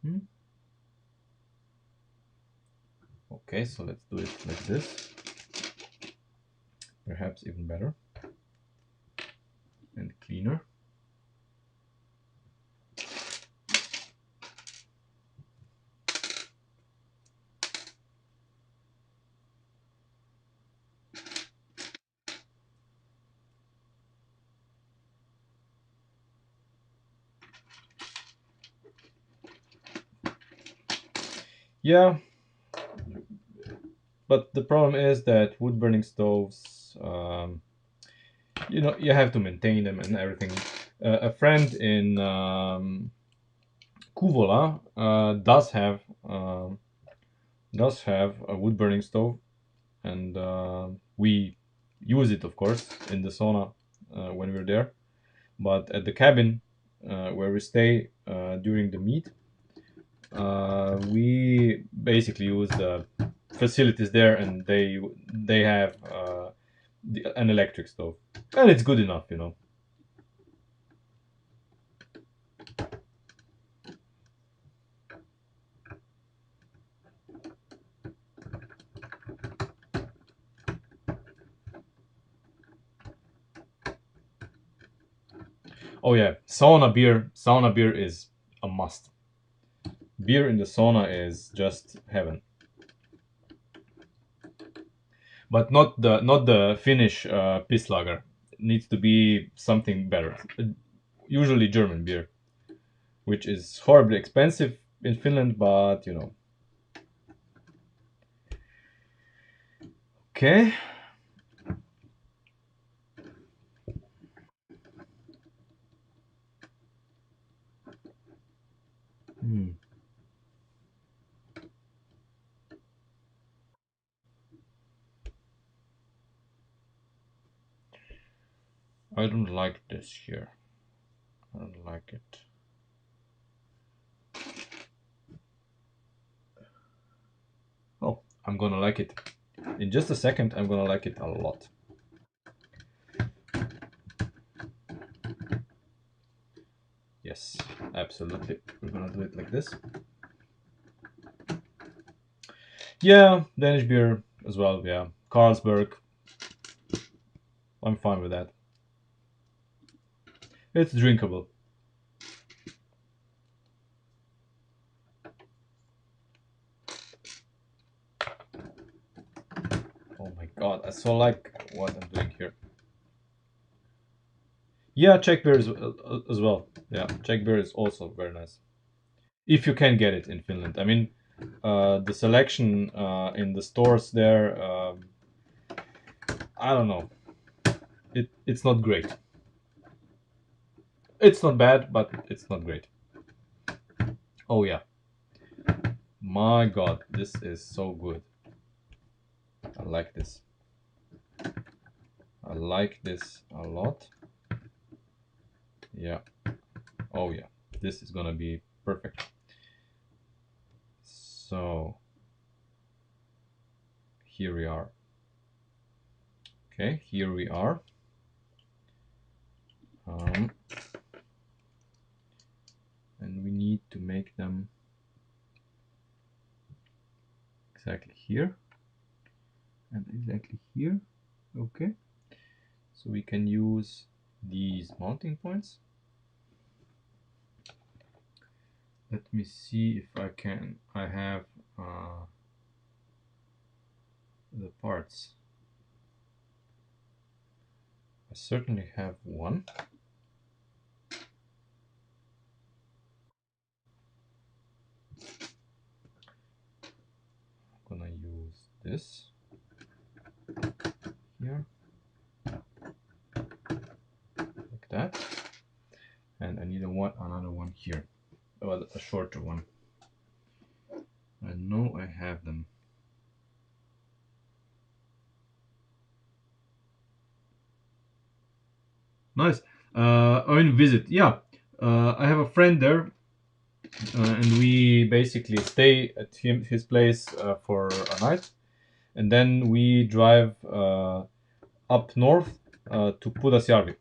Mhm. Okay, so let's do it like this. Perhaps even better and cleaner. Yeah, but the problem is that wood burning stoves, you have to maintain them and everything. A friend in Kuvola does have a wood burning stove, and we use it, of course, in the sauna when we're there. But at the cabin where we stay during the meet, we basically use the facilities there, and they have an electric stove, and it's good enough. Oh yeah, sauna beer is a must. Beer in the sauna is just heaven, but not the Finnish piss lager. It needs to be something better. Usually German beer, which is horribly expensive in Finland, but Okay. Hmm. I don't like this here. I don't like it. Oh, I'm gonna like it. In just a second, I'm gonna like it a lot. Yes, absolutely. We're gonna do it like this. Yeah, Danish beer as well. Yeah, Carlsberg. I'm fine with that. It's drinkable. Oh my god, I so like what I'm doing here. Yeah, Czech beer as well. Yeah, Czech beer is also very nice. If you can get it in Finland. I mean, the selection in the stores there, I don't know. It's not great. It's not bad, but it's not great. Oh yeah. My god, this is so good. I like this. I like this a lot. Yeah. Oh yeah. This is gonna be perfect. So here we are. Okay, here we are. Um, and we need to make them exactly here and exactly here. Okay. So we can use these mounting points. Let me see if I can. I have the parts. I certainly have one. I'm gonna use this here, like that. And I need another one here, well, a shorter one. I know I have them. Nice. I mean, visit. Yeah, I have a friend there, and we basically stay at his place for a night, and then we drive up north to Pudasjärvi.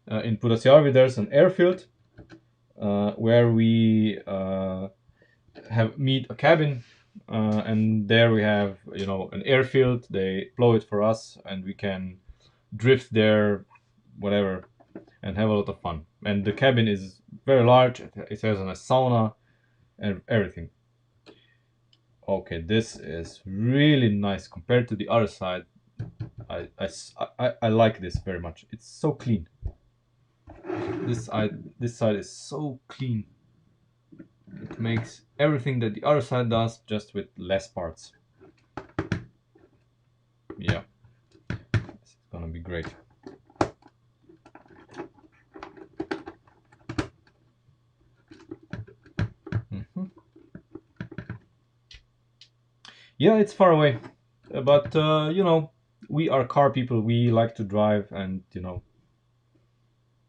In Pudasjärvi, there's an airfield where we have meet a cabin, and there we have an airfield. They blow it for us, and we can drift there, whatever, and have a lot of fun. And the cabin is very large. It has a sauna and everything. Okay, this is really nice compared to the other side. I like this very much. It's so clean. This side is so clean. It makes everything that the other side does, just with less parts. Yeah, it's gonna be great. Mhm. Yeah, it's far away, but we are car people. We like to drive, and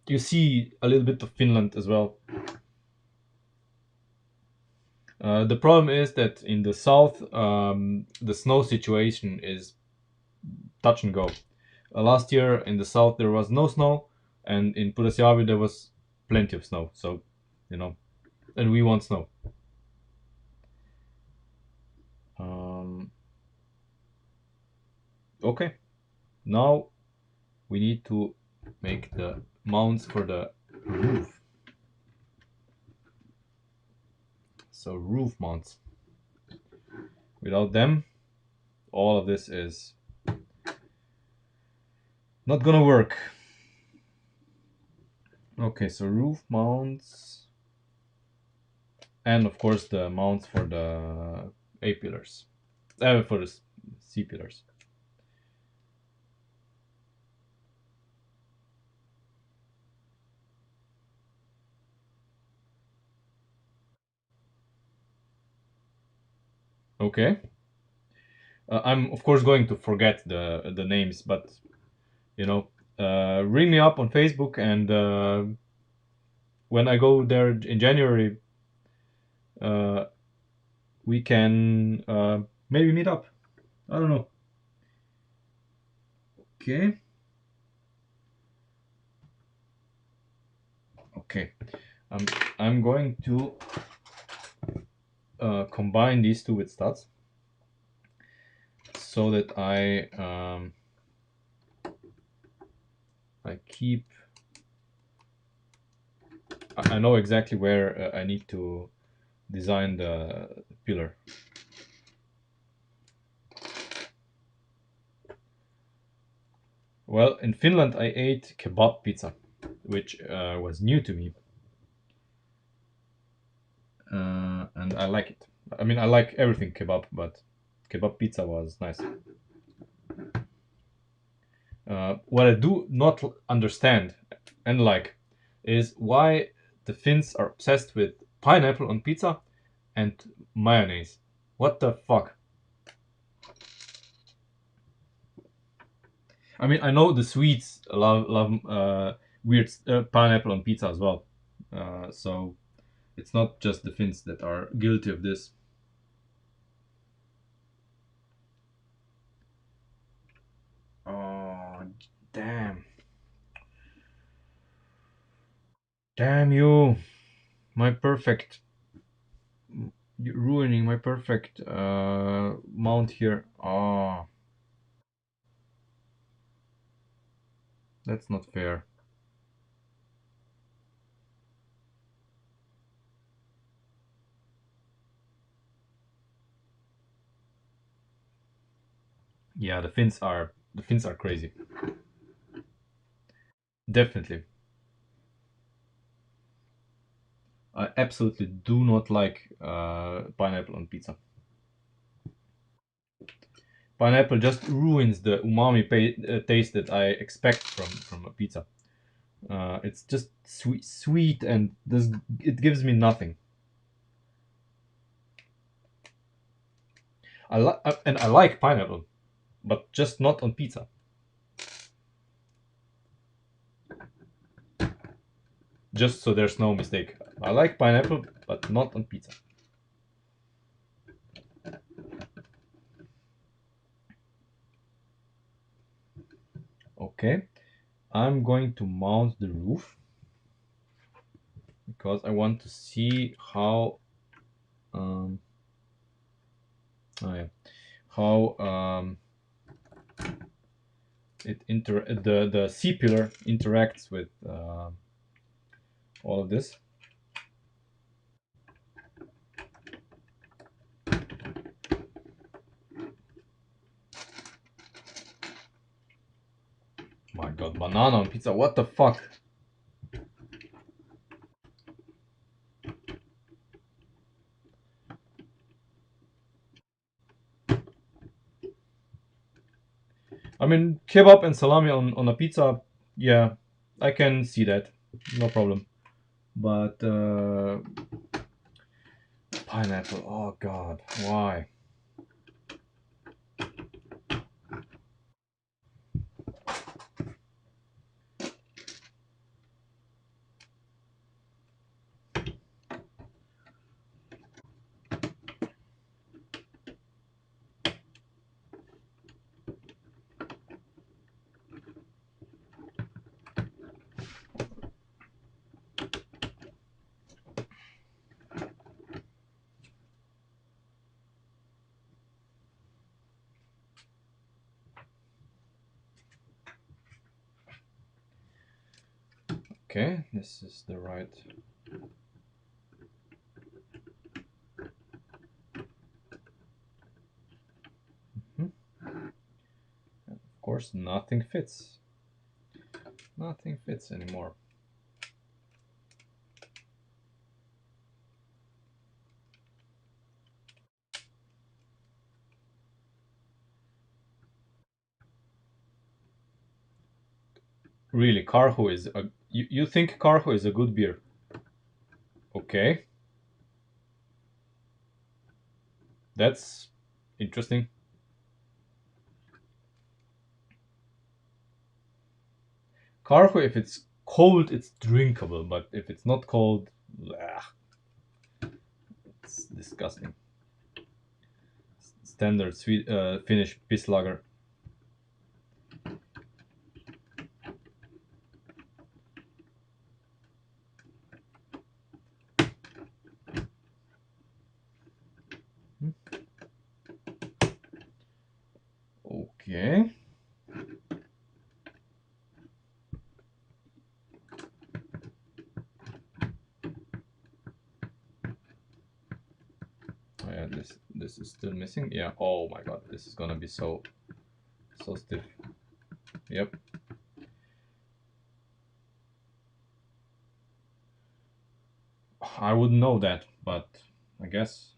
you see a little bit of Finland as well. The problem is that in the south, the snow situation is touch and go. Last year in the south there was no snow, and in Pudasjärvi there was plenty of snow. So, you know, and we want snow. Um, okay, now we need to make the mounts for the roof. So roof mounts. Without them, all of this is not gonna work. Okay, so roof mounts, and of course the mounts for the A pillars, for the C pillars. Okay, I'm of course going to forget the names, but ring me up on Facebook, and when I go there in January, uh, we can maybe meet up. I don't know. Okay. Okay. Um, I'm going to combine these two with stats so that I keep. I know exactly where I need to design the pillar. Well, in Finland, I ate kebab pizza, which was new to me, and I like it. I mean, I like everything kebab, but kebab pizza was nice. What I do not understand and like is why the Finns are obsessed with pineapple on pizza and mayonnaise. What the fuck? I mean, I know the Swedes love weird pineapple on pizza as well. So it's not just the Finns that are guilty of this. Oh, damn. Damn you. My perfect. You're ruining my perfect mount here. Oh, that's not fair. Yeah, the Finns are crazy. Definitely. I absolutely do not like pineapple on pizza. Pineapple just ruins the umami taste that I expect from a pizza. It's just sweet, and it gives me nothing. I like pineapple, but just not on pizza. Just so there's no mistake. I like pineapple, but not on pizza. Okay, I'm going to mount the roof because I want to see how um, oh yeah, how the C pillar interacts with all of this. My God, banana on pizza! What the fuck? I mean, kebab and salami on a pizza. Yeah, I can see that. No problem. But pineapple. Oh God, why? Okay, this is the right. Mhm. Of course, nothing fits. Nothing fits anymore. Really, Karhu is a. You think Karhu is a good beer? Okay, that's interesting. Karhu, if it's cold, it's drinkable, but if it's not cold, ugh, it's disgusting. Standard sweet Finnish piss lager. Okay. Oh, yeah, this is still missing. Yeah. Oh my God, this is gonna be so stiff. Yep. I wouldn't know that, but I guess.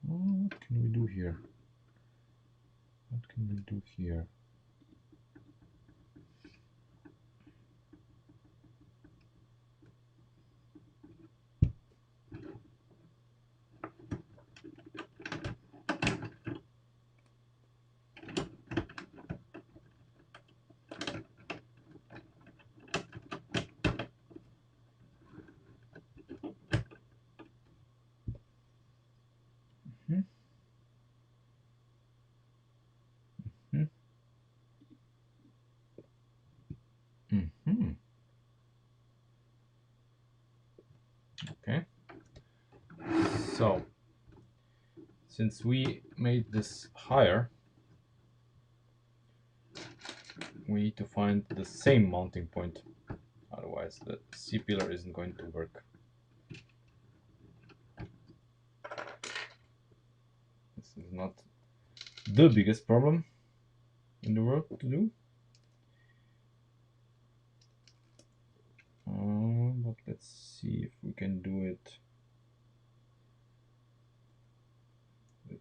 What can we do here? What can we do here? Hmm. Hmm. Hmm. Okay. So, since we made this higher, we need to find the same mounting point. Otherwise, the C pillar isn't going to work. This is not the biggest problem in the world to do. But let's see if we can do it with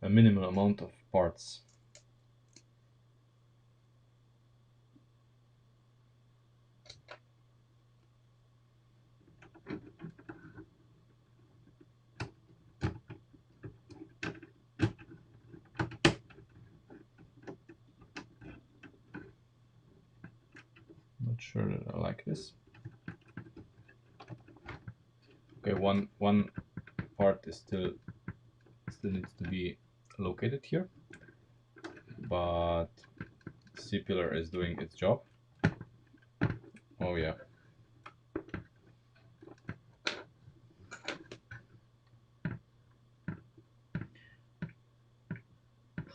a minimal amount of parts. Not sure that I like this. Okay, one part is still needs to be located here, but C pillar is doing its job. Oh yeah.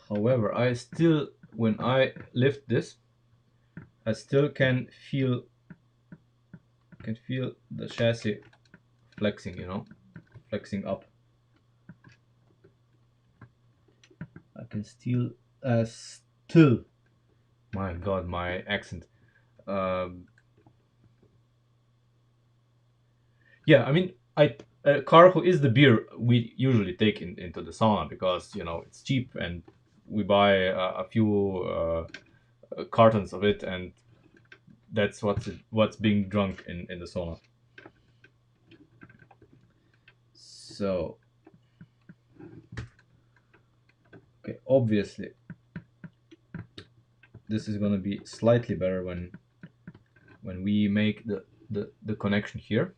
However, I still, when I lift this, I still can feel the chassis flexing, flexing up. I can still, my God, my accent. Um, yeah, I mean, a car who is the beer we usually take into the sauna because it's cheap and we buy a few cartons of it, and that's what's being drunk in the sauna. So, okay, obviously this is gonna be slightly better when we make the connection here.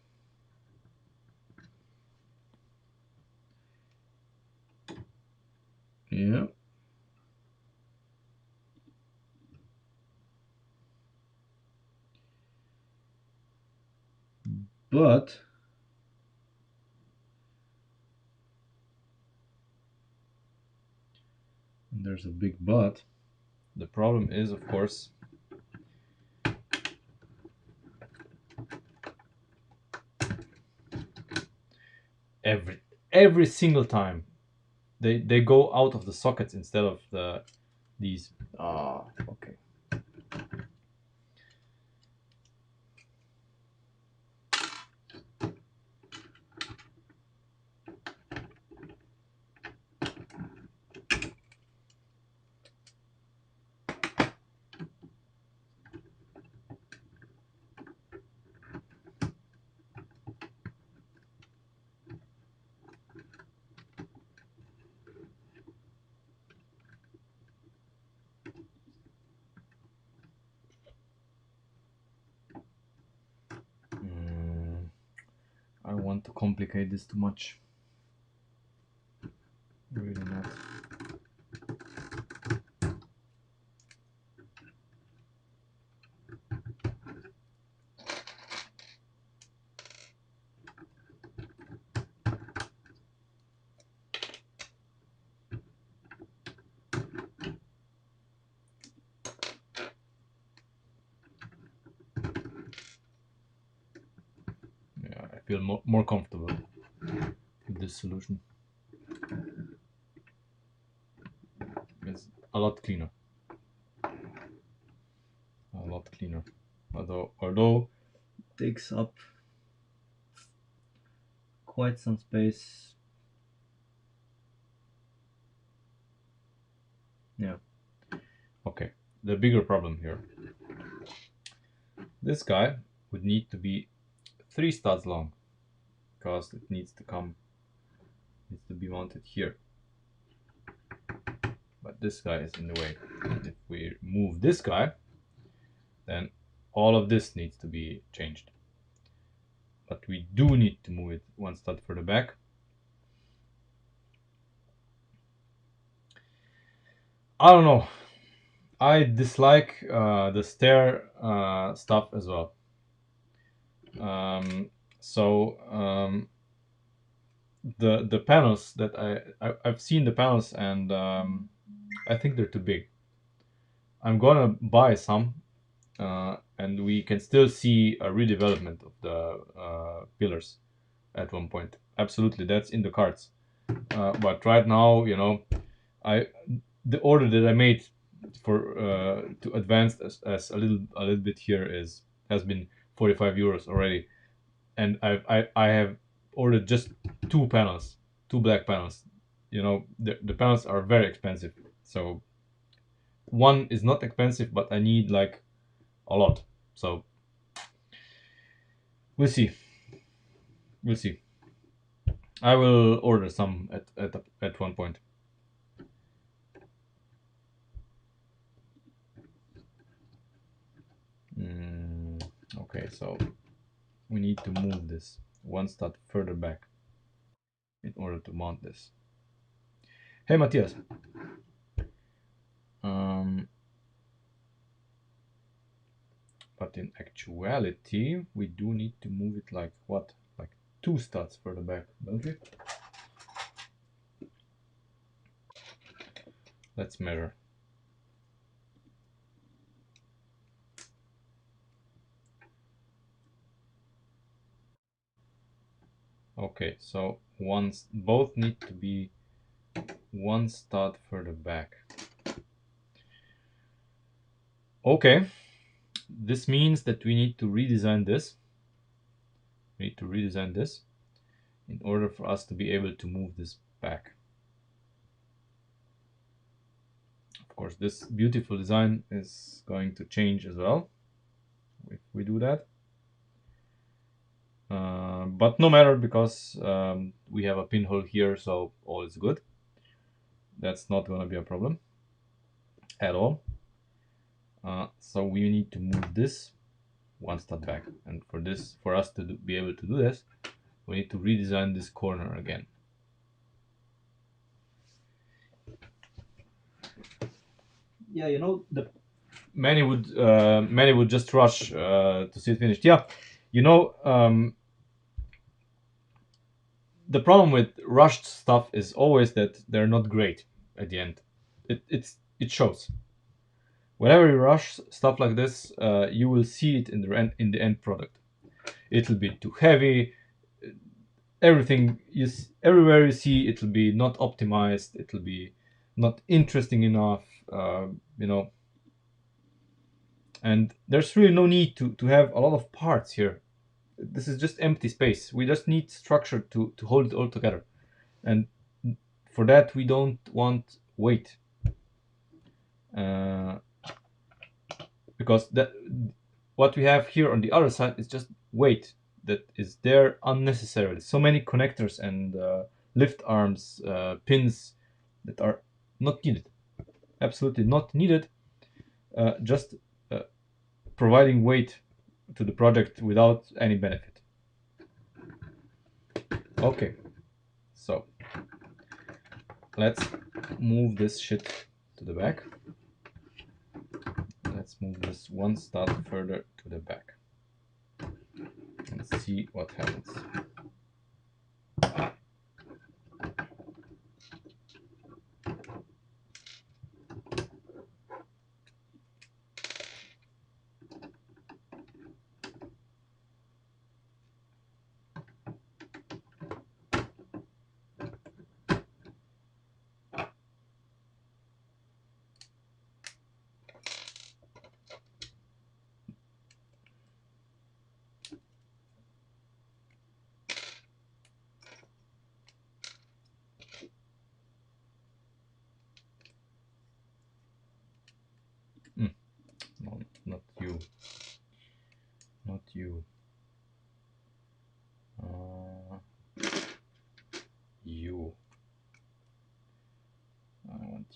Yeah. But there's a big but. The problem is, of course, every every single time they go out of the sockets instead of these. Okay. I want to complicate this too much. Really not. Yeah, I feel more comfortable with this solution. It's a lot cleaner. A lot cleaner. although takes up quite some space. Yeah. Okay. The bigger problem here. This guy would need to be 3 studs long because it needs to be mounted here. But this guy is in the way. If we move this guy, then all of this needs to be changed. But we do need to move it 1 stud further back. I don't know. I dislike the stair stuff as well. So the panels that I've seen the panels, and I think they're too big. I'm gonna buy some, and we can still see a redevelopment of the pillars at one point. Absolutely, that's in the cards. But right now, I the order that I made for to advance as a little bit here has been 45 euros already, and I have ordered just 2 panels, 2 black panels. The panels are very expensive, so one is not expensive, but I need like a lot. So we'll see. We'll see. I will order some at one point. Okay, so we need to move this 1 stud further back in order to mount this. Hey, Matthias. But in actuality, we do need to move it like what? Like 2 studs further back, don't we? Let's measure. Okay, so both need to be 1 stud further back. Okay, this means that we need to redesign this. We need to redesign this in order for us to be able to move this back. Of course, this beautiful design is going to change as well if we do that. But no matter, because we have a pinhole here, so all is good. That's not going to be a problem at all. So we need to move this 1 stud back, and for us to be able to do this, we need to redesign this corner again. Yeah, many would just rush to see it finished. Yeah, the problem with rushed stuff is always that they're not great at the end. It shows. Whenever you rush stuff like this, you will see it in the end product. It'll be too heavy. Everywhere you see, it'll be not optimized. It'll be not interesting enough. And there's really no need to have a lot of parts here. This is just empty space. We just need structure to hold it all together, and for that we don't want weight, because what we have here on the other side is just weight that is there unnecessarily. So many connectors and lift arms, pins that are not needed, absolutely not needed, just providing weight to the project without any benefit. Okay, so let's move this shit to the back. Let's move this 1 stud further to the back and see what happens.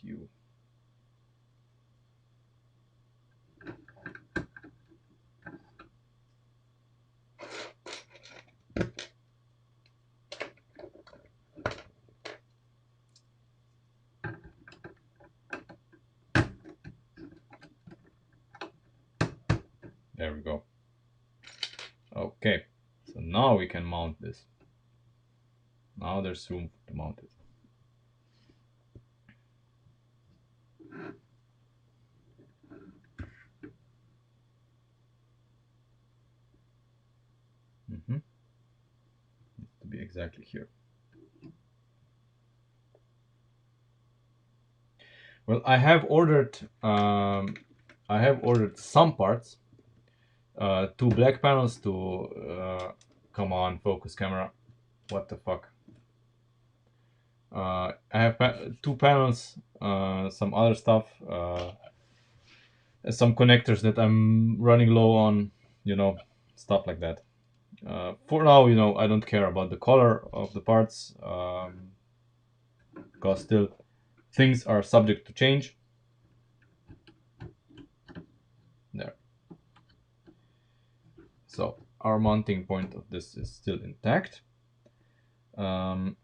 you. There we go. Okay, so now we can mount this. Now there's room to mount it. Needs to be exactly here. Well, I have ordered some parts. 2 black panels to come on, focus camera. What the fuck? I have 2 panels, some other stuff, some connectors that I'm running low on, you know, stuff like that. For now, you know, I don't care about the color of the parts, because still things are subject to change. There. So our mounting point of this is still intact. Now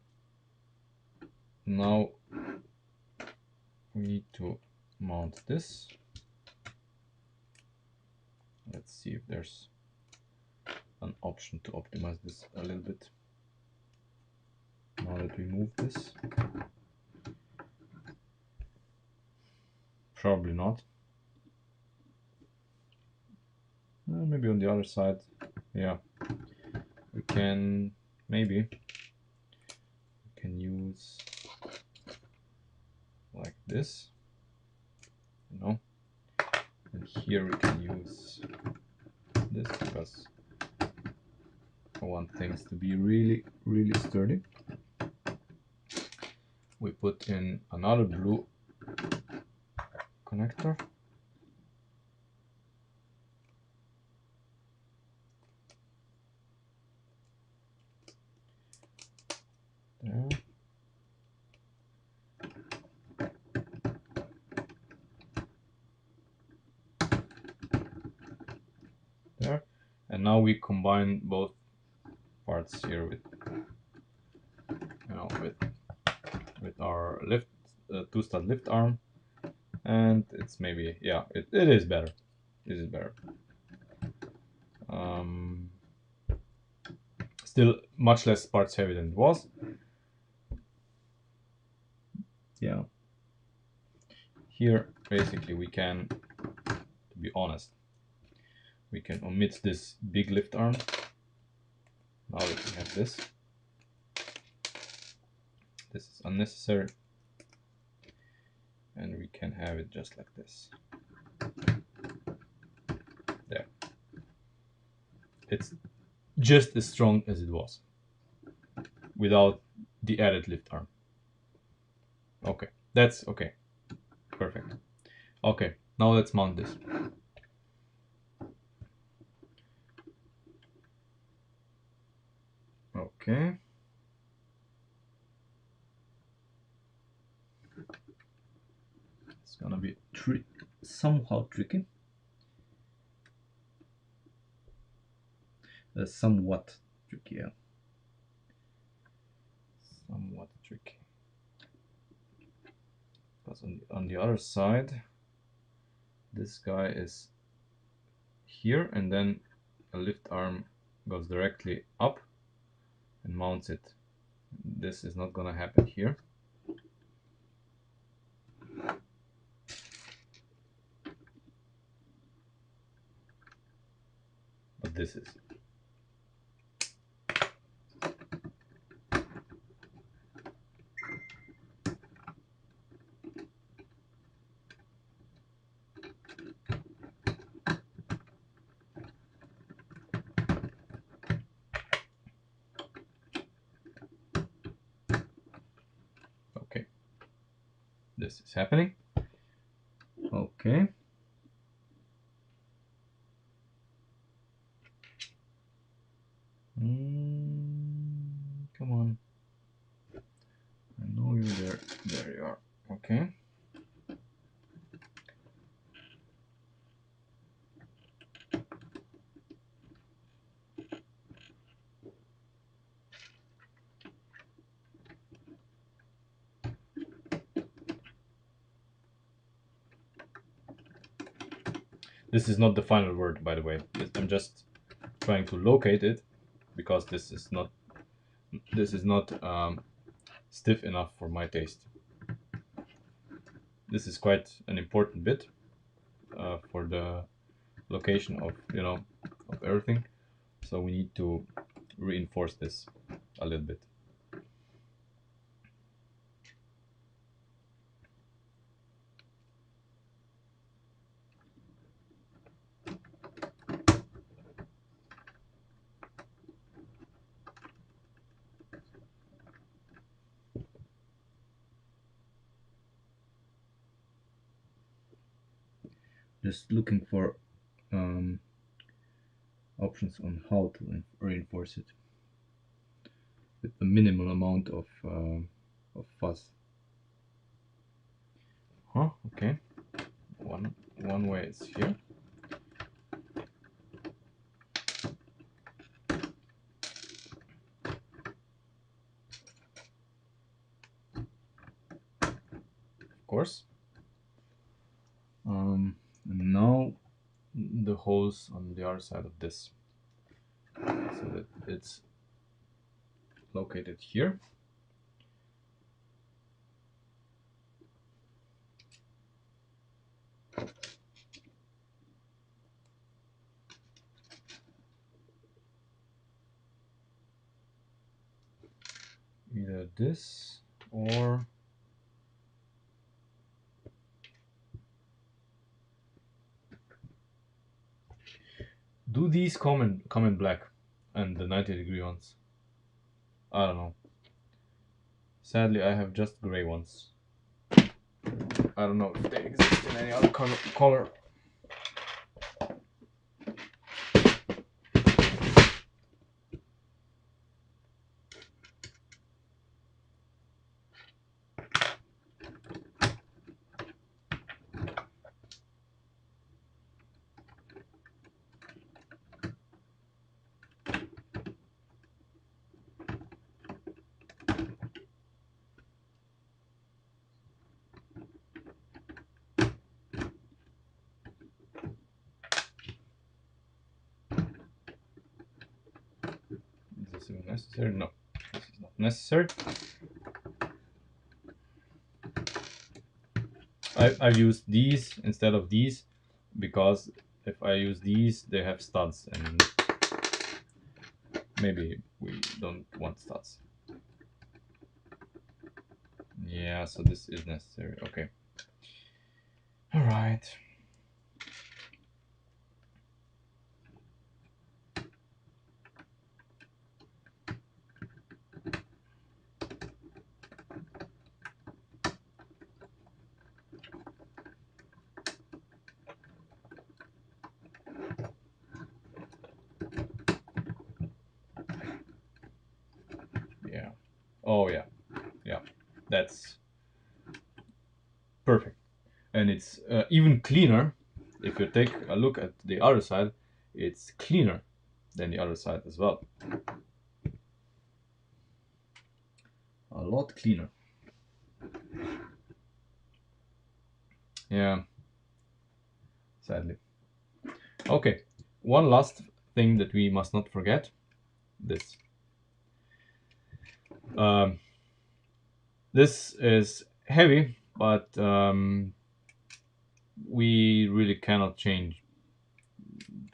we need to mount this. Let's see if there's an option to optimize this a little bit. Now that we move this, probably not. Maybe on the other side, yeah, we can use like this, you know, and here we can use this because I want things to be really sturdy. We put in another blue connector. There. There. And now we combine both parts here with, you know, with our lift, 2-stud lift arm, and it's maybe, yeah, it is better. This is better. Still much less parts heavy than it was. Yeah. Here, basically, we can, to be honest, we can omit this big lift arm. Now that we have this is unnecessary, and we can have it just like this. There. It's just as strong as it was without the added lift arm. Okay, that's okay. Perfect. Okay, now let's mount this. Okay. It's gonna be somehow tricky. Somewhat tricky, yeah. Somewhat tricky. Because on the other side, this guy is here, and then a lift arm goes directly up and mounts it. This is not gonna happen here. But this is. Okay. This is happening. Okay. Come on. I know you're there. There you are. Okay. This is not the final word, by the way. I'm just trying to locate it because this is not stiff enough for my taste. This is quite an important bit for the location of of everything. So we need to reinforce this a little bit. Just looking for options on how to reinforce it with a minimal amount of fuzz. Huh? Okay. One way is here. Of course. And now the holes on the other side of this, so that it's located here. Either this or do these come in black and the 90-degree ones? I don't know. Sadly, I have just gray ones. I don't know if they exist in any other color. Is this even necessary? No, this is not necessary. I've used these instead of these because if I use these, they have studs, and maybe we don't want studs. Yeah, so this is necessary. Okay. All right. Yeah. Oh yeah. Yeah. That's perfect. And it's even cleaner. If you take a look at the other side, it's cleaner than the other side as well. A lot cleaner. Yeah. Sadly. Okay. One last thing that we must not forget. This. This is heavy, but we really cannot change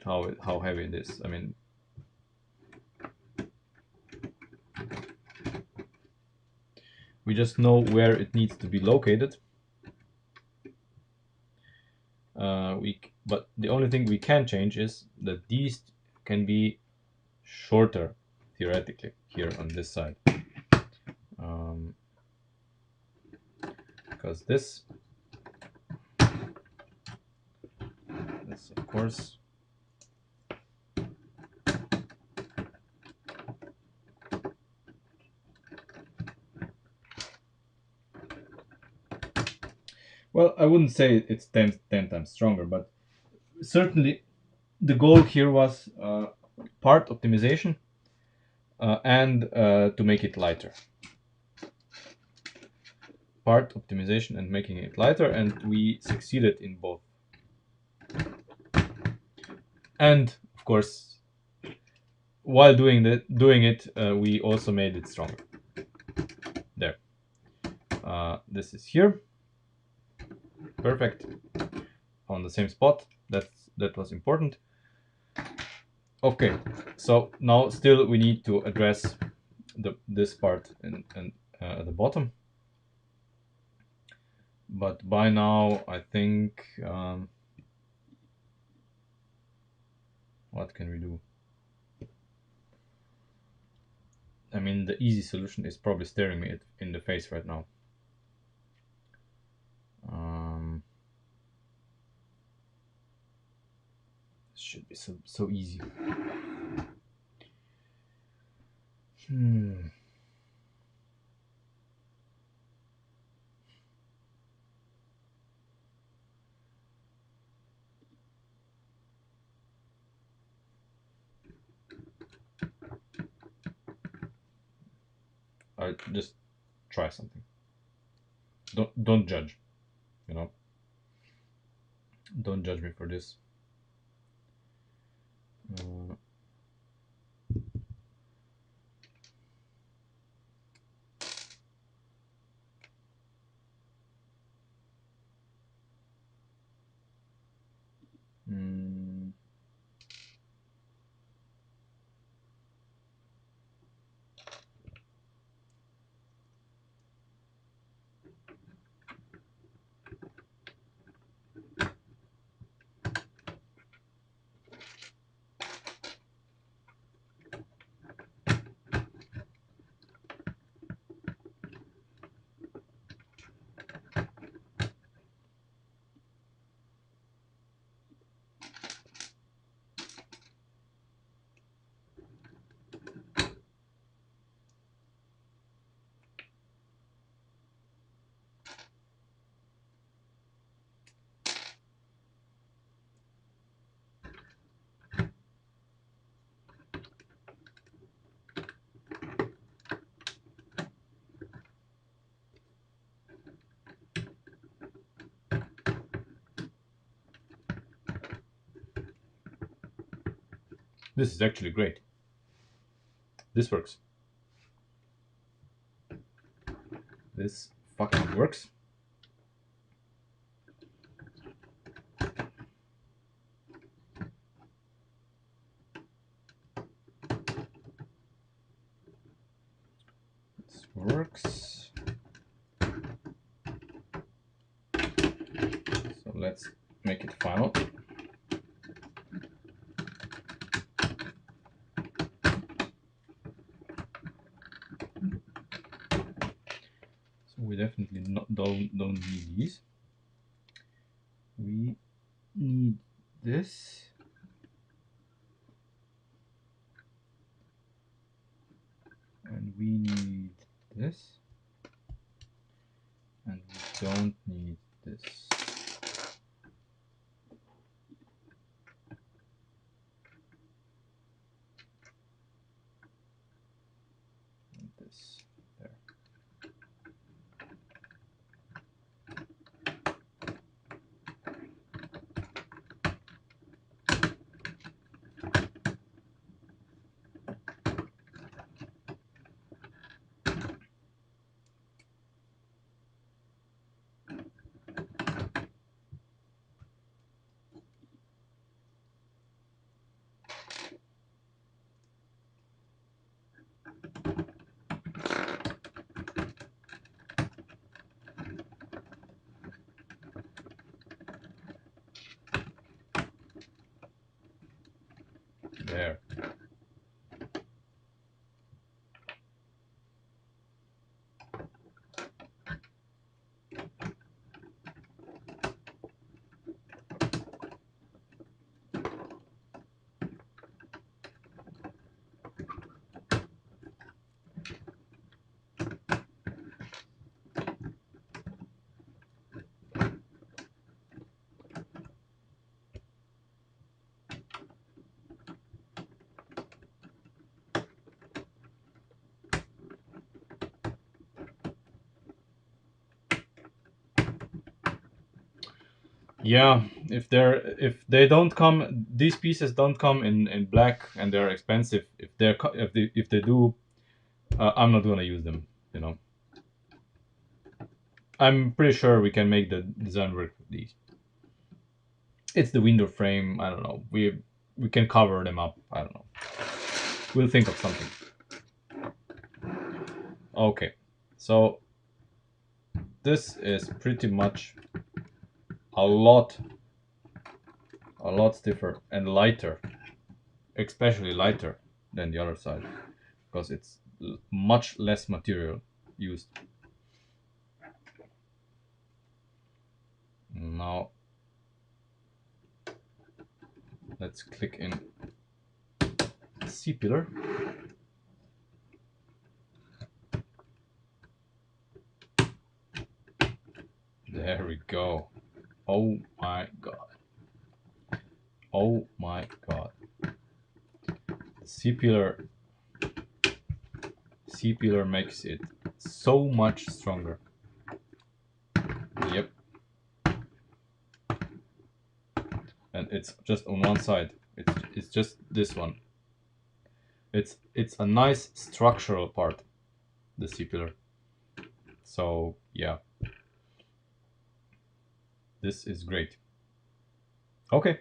how heavy it is. I mean, we just know where it needs to be located. But the only thing we can change is that these can be shorter, theoretically, here on this side. Because this, of course, well, I wouldn't say it's 10 times stronger, but certainly the goal here was part optimization and to make it lighter. Part optimization and making it lighter, and we succeeded in both. And of course, while doing it, we also made it stronger. There. This is here. Perfect. On the same spot. That was important. Okay, so now still we need to address this part and at the bottom. But by now, I think, what can we do? I mean, the easy solution is probably staring me in the face right now. Should be so easy. I just try something. Don't judge, you know. Don't judge me for this. This is actually great. This works. This fucking works. This works. So let's make it final. So we definitely don't need these. We need this. And we need this. And we don't need this. And this. There. There. Yeah, if they don't come, these pieces don't come in black and they're expensive. If they do, I'm not gonna use them. You know, I'm pretty sure we can make the design work with these. It's the window frame. I don't know. We can cover them up. I don't know. We'll think of something. Okay, so this is pretty much a lot stiffer and lighter, especially lighter than the other side, because it's much less material used. Now let's click in C-pillar. There we go. Oh my god. Oh my god. The C-pillar makes it so much stronger. Yep. And it's just on one side. It's just this one. It's a nice structural part, the C-pillar. So yeah, this is great. Okay,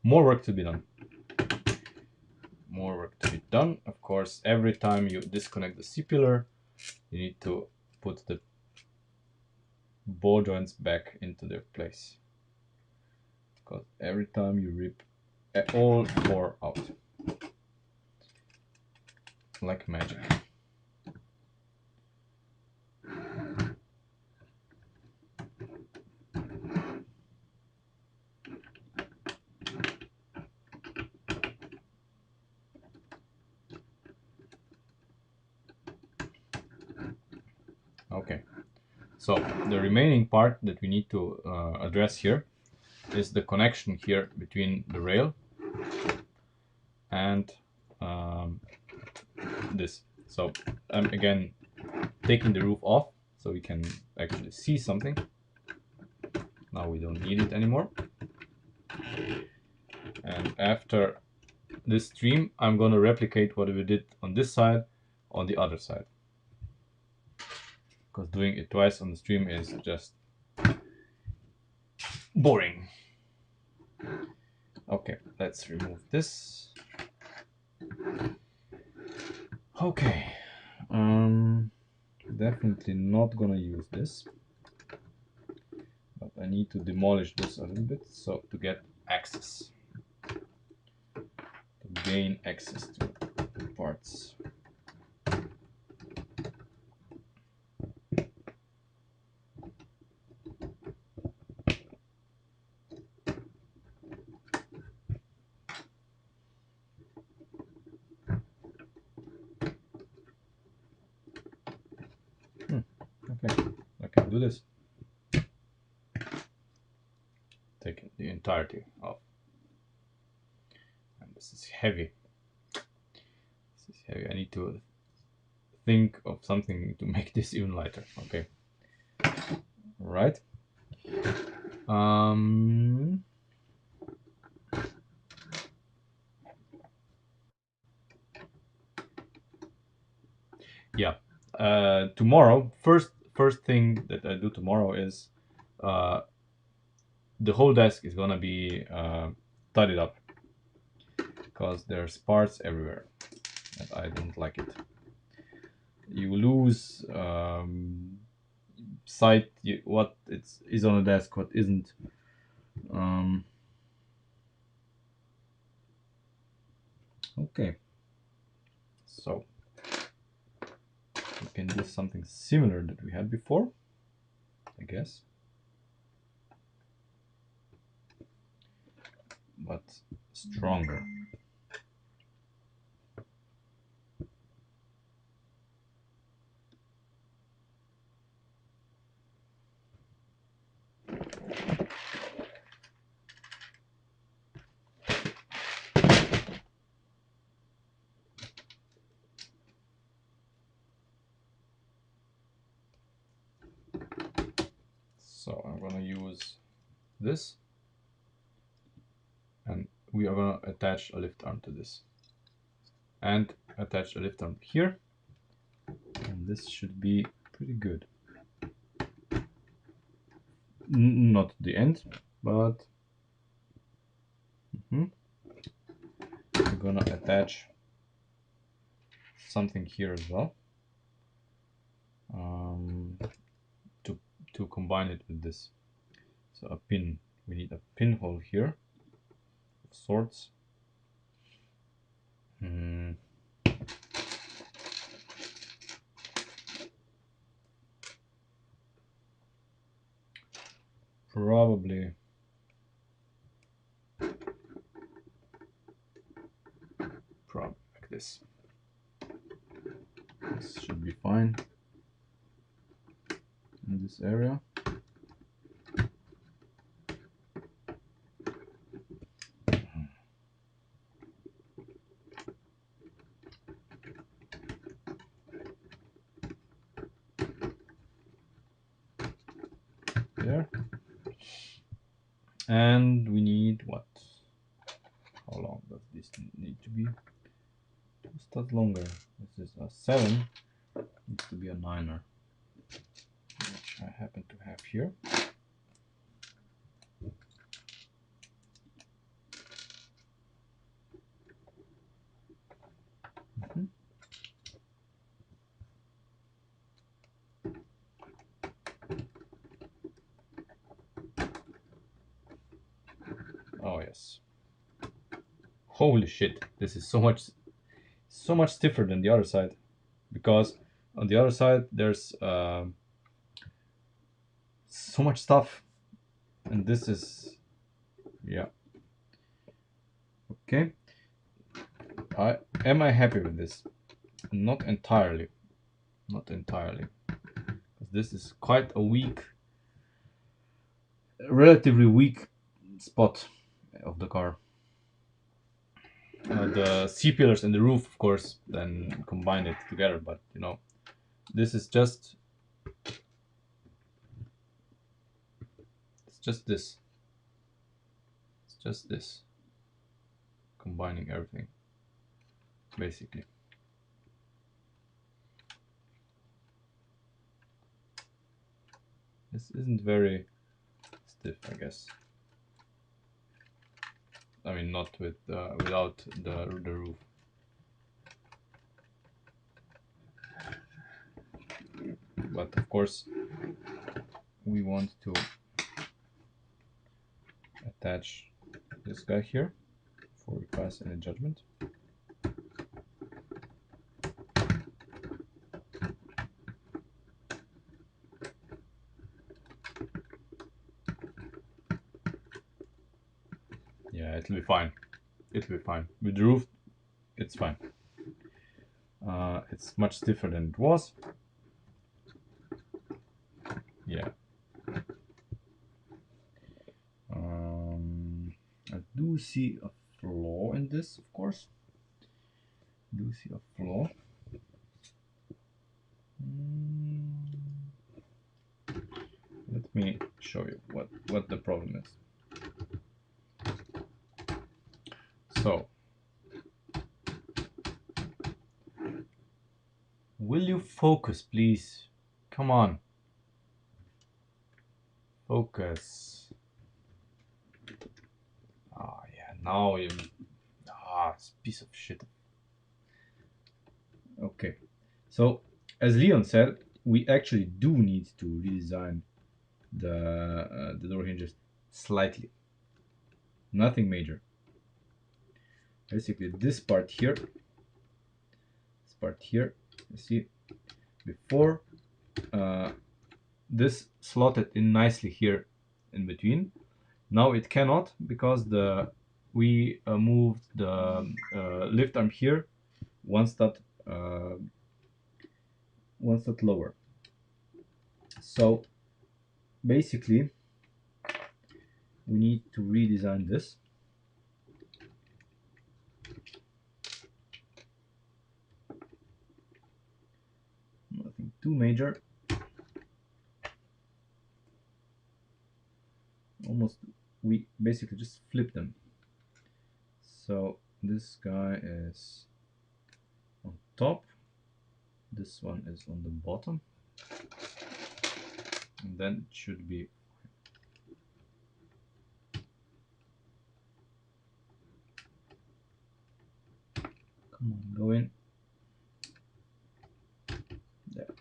more work to be done. More work to be done. Of course, every time you disconnect the C-pillar, you need to put the ball joints back into their place. Because every time you rip all four out. Like magic. Okay, so the remaining part that we need to address here is the connection here between the rail and this. So I'm again taking the roof off so we can actually see something. Now we don't need it anymore. And after this stream, I'm going to replicate what we did on this side on the other side. Because doing it twice on the stream is just boring. Okay, let's remove this. Okay, definitely not gonna use this, but I need to demolish this a little bit so to get access, to gain access to parts. Okay, I can do this. Taking the entirety off. And this is heavy. This is heavy. I need to think of something to make this even lighter. Okay. Right. Yeah. Tomorrow, first thing that I do tomorrow is the whole desk is gonna be tidied up because there's parts everywhere and I don't like it. You lose sight what is on the desk, what isn't. Okay, so we can do something similar that we had before, I guess, but stronger. So I'm gonna use this. we are gonna attach a lift arm to this and attach a lift arm here, and this should be pretty good. Not the end, but we're gonna attach something here as well, to combine it with this. So a pin, we need a pinhole here of sorts. Probably like this. This should be fine in this area. There. And we need what? How long does this need to be? Just that longer. This is a 7. Needs to be a 9er, which I happen to have here. Oh yes. Holy shit! This is so much stiffer than the other side, because on the other side there's so much stuff, and this is, yeah. Okay. Am I happy with this? Not entirely. Not entirely. Because this is quite a weak, relatively weak spot of the car. The C-pillars and the roof, of course, then combine it together, but you know, this is just, it's just this. It's just this. Combining everything, basically. This isn't very stiff, I guess. I mean, not with without the roof. But of course, we want to attach this guy here before we pass any judgment. Yeah, it'll be fine. It'll be fine. With the roof, it's fine. It's much stiffer than it was. Yeah. I do see a flaw in this, of course. Do see a flaw. Let me show you what the problem is. So, will you focus, please? Come on. Focus. Ah, yeah, now you... it's a piece of shit. Okay. So, as Leon said, we actually do need to redesign the door hinges slightly. Nothing major. Basically, this part here, you see, before this slotted in nicely here in between. Now it cannot, because we moved the lift arm here one step lower. So basically, we need to redesign this. Nothing too major. Almost, we basically just flip them So this guy is on top, this one is on the bottom, and then it should be come on, go in there.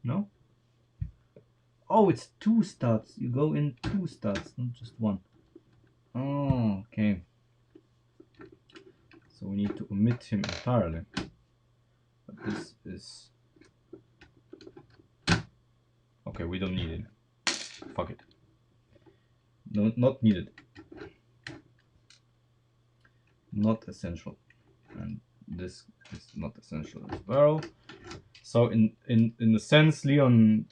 No? Oh, it's two studs. You go in two studs, not just one. Oh, okay. So we need to omit him entirely. But this is... Okay, we don't need it. Fuck it. No, not needed. Not essential. And this is not essential as well. So in a sense, Leon,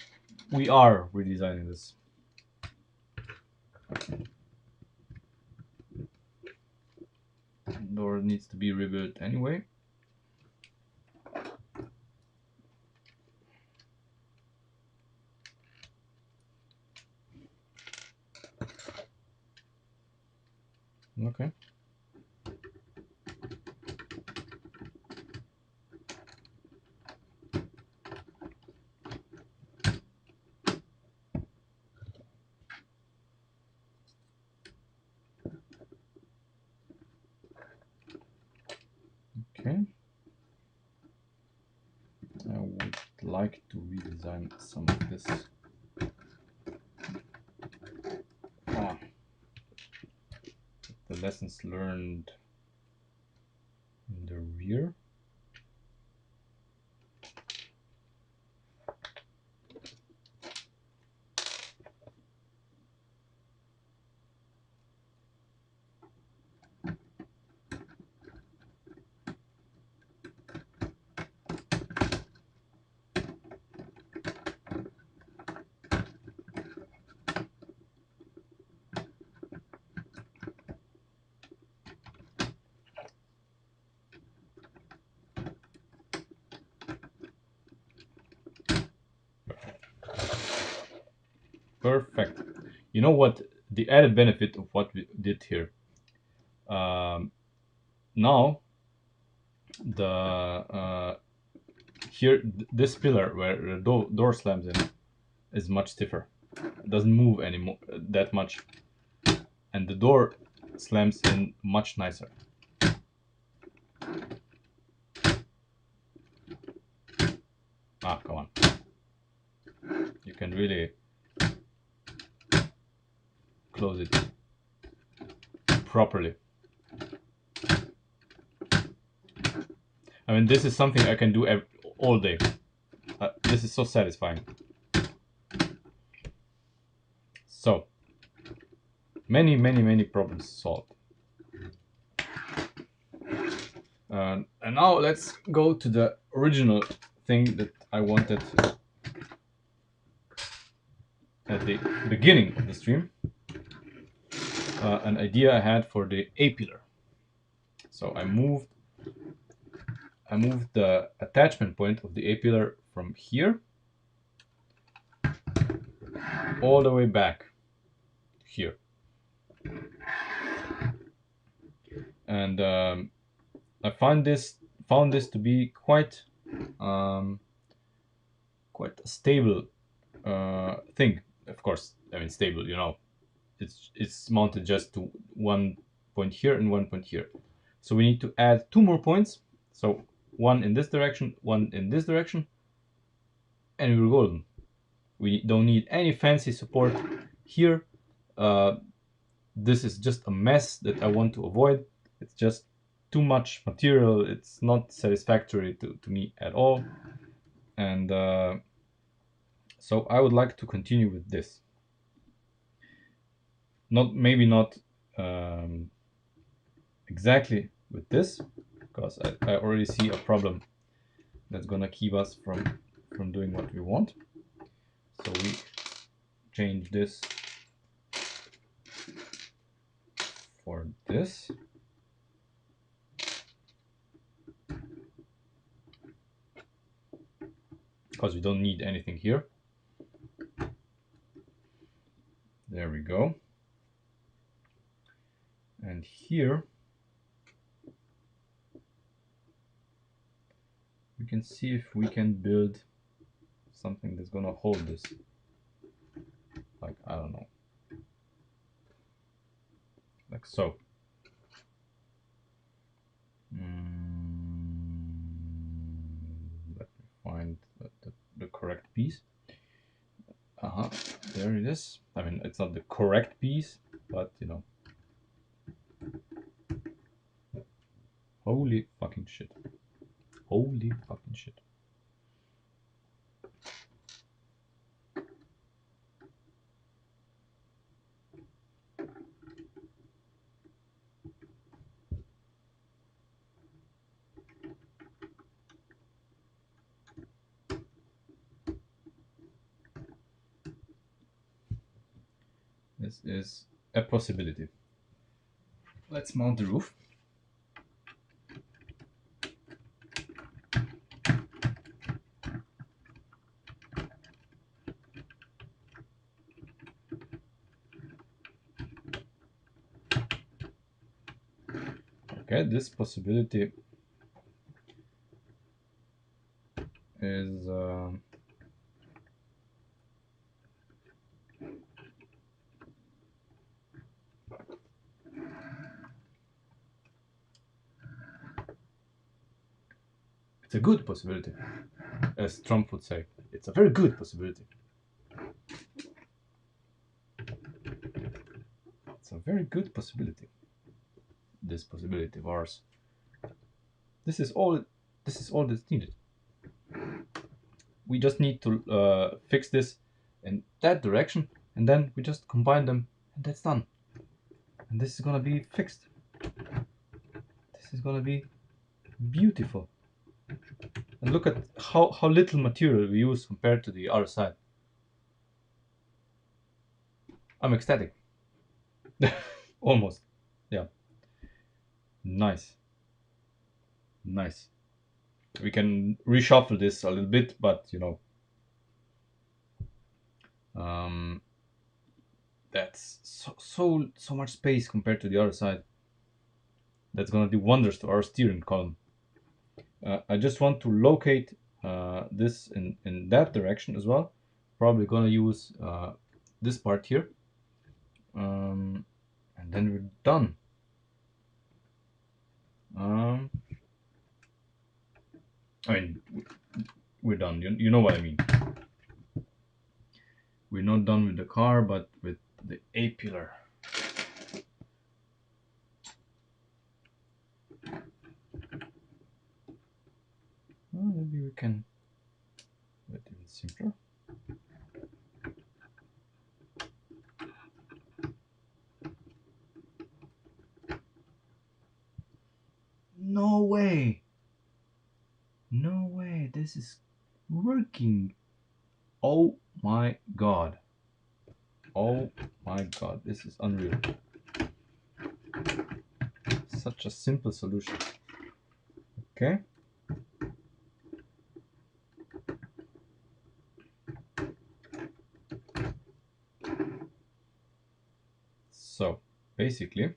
we are redesigning this. Door needs to be rebuilt anyway. Okay. Okay. I would like to redesign some of this. Ah, the lessons learned in the rear. Perfect. You know what? The added benefit of what we did here. Now, the here this pillar where the door slams in is much stiffer. It doesn't move anymore that much, and the door slams in much nicer. Ah, come on. You can really close it properly. I mean, this is something I can do all day. This is so satisfying. So, many problems solved. And now let's go to the original thing that I wanted at the beginning of the stream. An idea I had for the A-pillar. So I moved the attachment point of the A-pillar from here all the way back here. And I found this to be quite quite a stable thing. Of course, I mean stable. You know, it's mounted just to one point here and one point here. So we need to add two more points. So one in this direction, one in this direction, and we're golden. We don't need any fancy support here. This is just a mess that I want to avoid. It's just too much material. It's not satisfactory to me at all. And so I would like to continue with this. Maybe not exactly with this, because I already see a problem that's gonna keep us from doing what we want. So we change this for this. Because we don't need anything here. There we go. And here we can see if we can build something that's gonna hold this. Like, I don't know. Like so. Let me find the correct piece. There it is. I mean, it's not the correct piece, but you know. Holy fucking shit. Holy fucking shit. This is a possibility. Let's mount the roof. Okay, this possibility is it's a good possibility, as Trump would say. It's a very good possibility. It's a very good possibility. This possibility of ours. This is all. This is all that's needed. We just need to fix this in that direction, and then we just combine them, and that's done. And this is gonna be fixed. This is gonna be beautiful. And look at how little material we use compared to the other side. I'm ecstatic. Almost. Yeah. Nice. Nice. We can reshuffle this a little bit, but you know, that's so much space compared to the other side. That's gonna do wonders to our steering column. I just want to locate this in that direction as well. Probably gonna use this part here, and then we're done. I mean, we're done. You know what I mean. We're not done with the car, but with the A-pillar. Well, maybe we can make it even simpler. No way! No way! This is working! Oh my god! Oh my god! This is unreal. Such a simple solution. Okay. So basically,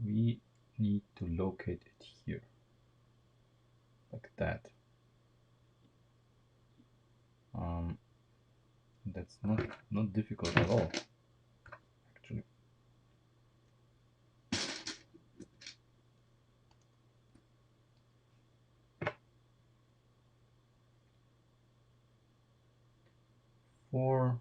we need to locate it here, like that. That's not difficult at all, actually. For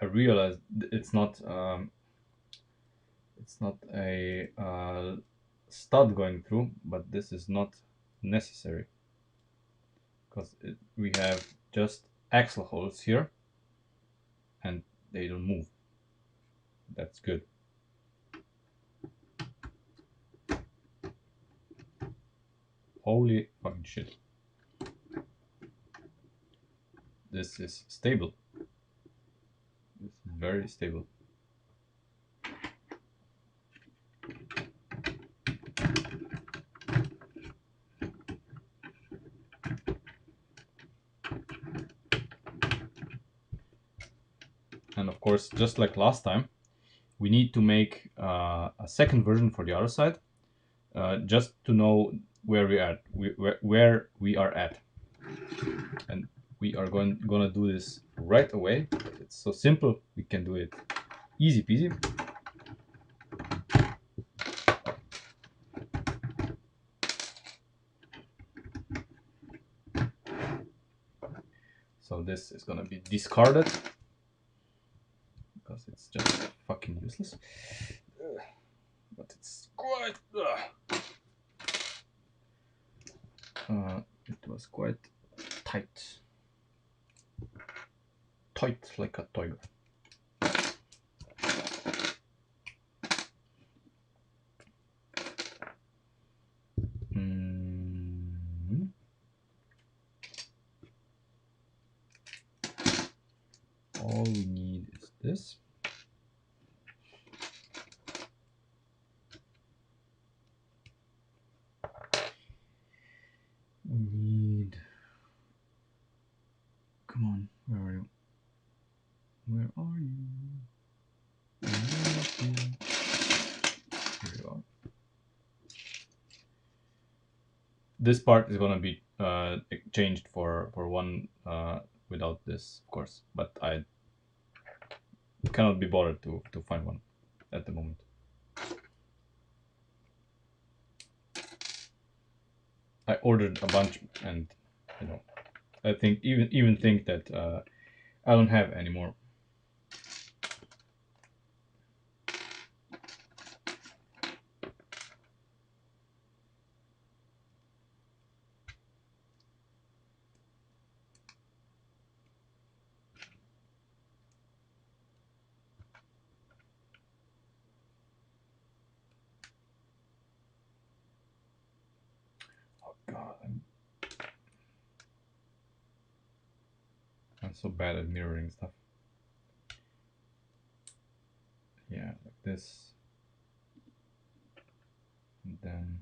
I realized it's not a stud going through, but this is not necessary because we have just axle holes here and they don't move. That's good. Holy fucking shit. This is stable. This is very stable. And of course, just like last time, we need to make a second version for the other side, just to know where we are, where we are at. And we are gonna do this right away. It's so simple, we can do it easy peasy. So this is gonna be discarded because it's just fucking useless. But it's quite. It was quite tight. Tight like a tiger. All we need is this. We need. Come on, where are you? Where are you? Here you are. This part is gonna be changed for one without this, of course, but I cannot be bothered to find one at the moment. I ordered a bunch, and you know, I think even think that I don't have any more. Oh God, I'm so bad at mirroring stuff. Yeah, like this, and then.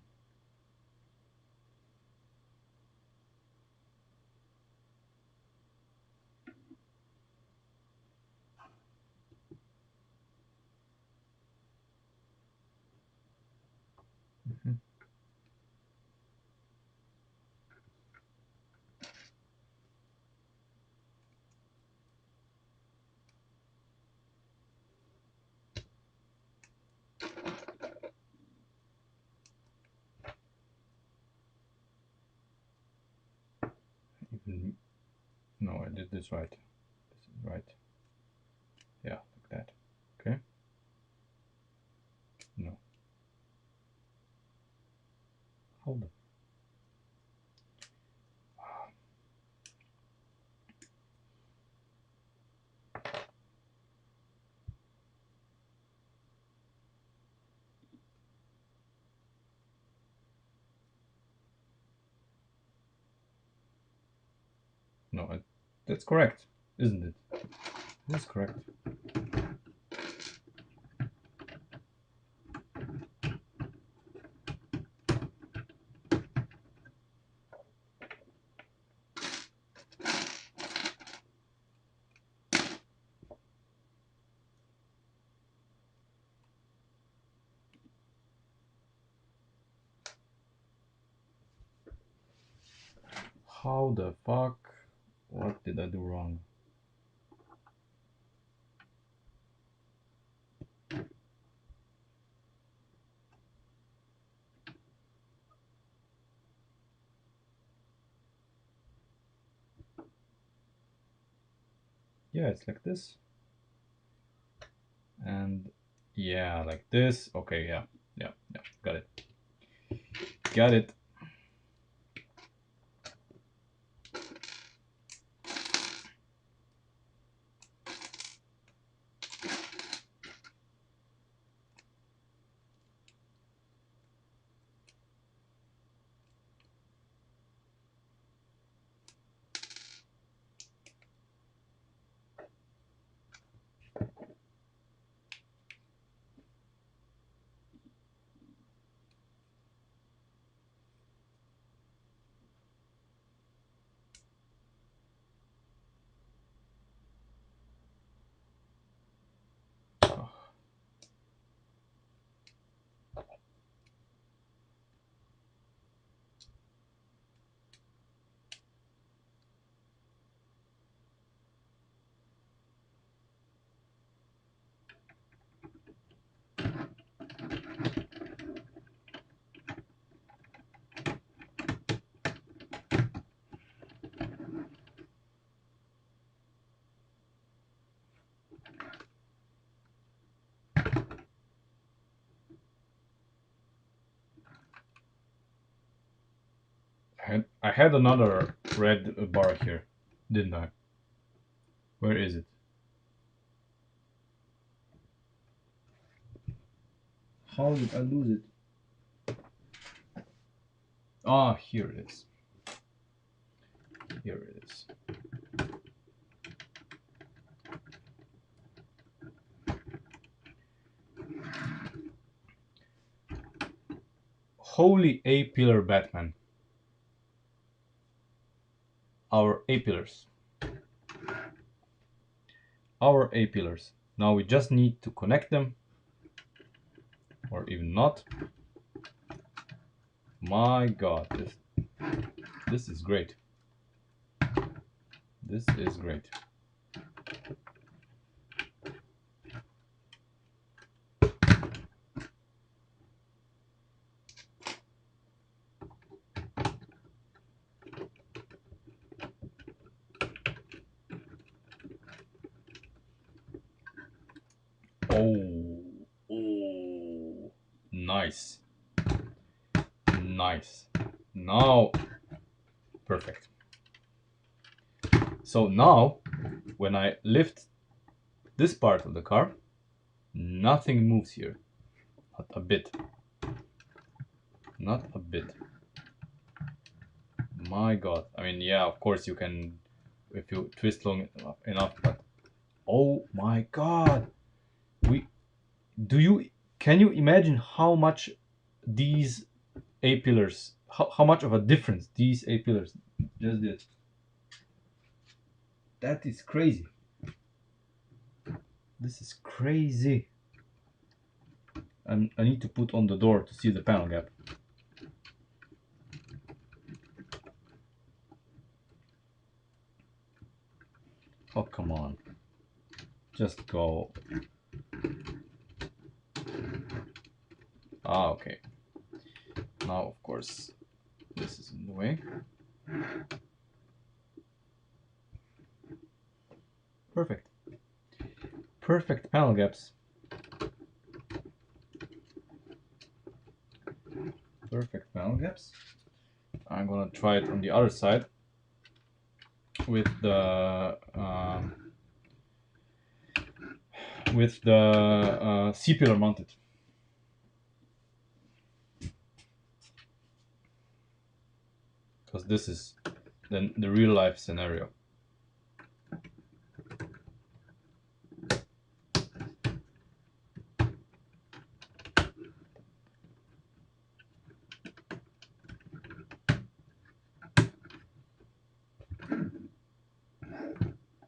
Even no, I did this right. This is right. Yeah, like that. Okay. No. Hold on. No, that's correct, isn't it? That's correct. How the fuck? What did I do wrong? Yeah, it's like this. And yeah, like this. Okay, yeah. Got it. Got it. I had another red bar here, didn't I? Where is it? How did I lose it? Ah, here it is. Here it is. Holy A-pillar Batman. Our A-pillars. Our A-pillars. Now we just need to connect them, or even not. My God, this is great. This is great. Oh, oh, nice, nice. Now, perfect. So now, when I lift this part of the car, nothing moves here. Not a bit. Not a bit. My God. I mean, yeah, of course you can, if you twist long enough, but oh my God. We do you can you imagine how much these A pillars, how much of a difference these A pillars just did? That is crazy. This is crazy. And I need to put on the door to see the panel gap. Oh, come on. Just go. Ah, okay. Now, of course, this is in the way. Perfect. Perfect panel gaps. Perfect panel gaps. I'm gonna try it on the other side with the C pillar mounted. Because this is then the real life scenario.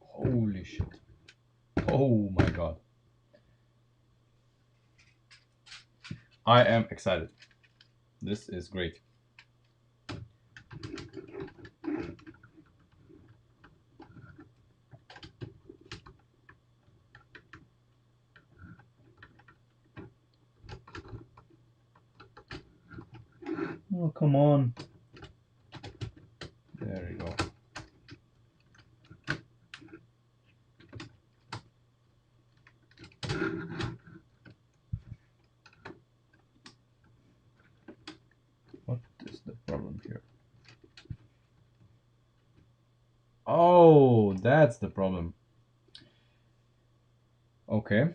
Holy shit. Oh my God. I am excited. This is great. Oh, come on. There you go. What is the problem here? Oh, that's the problem. Okay.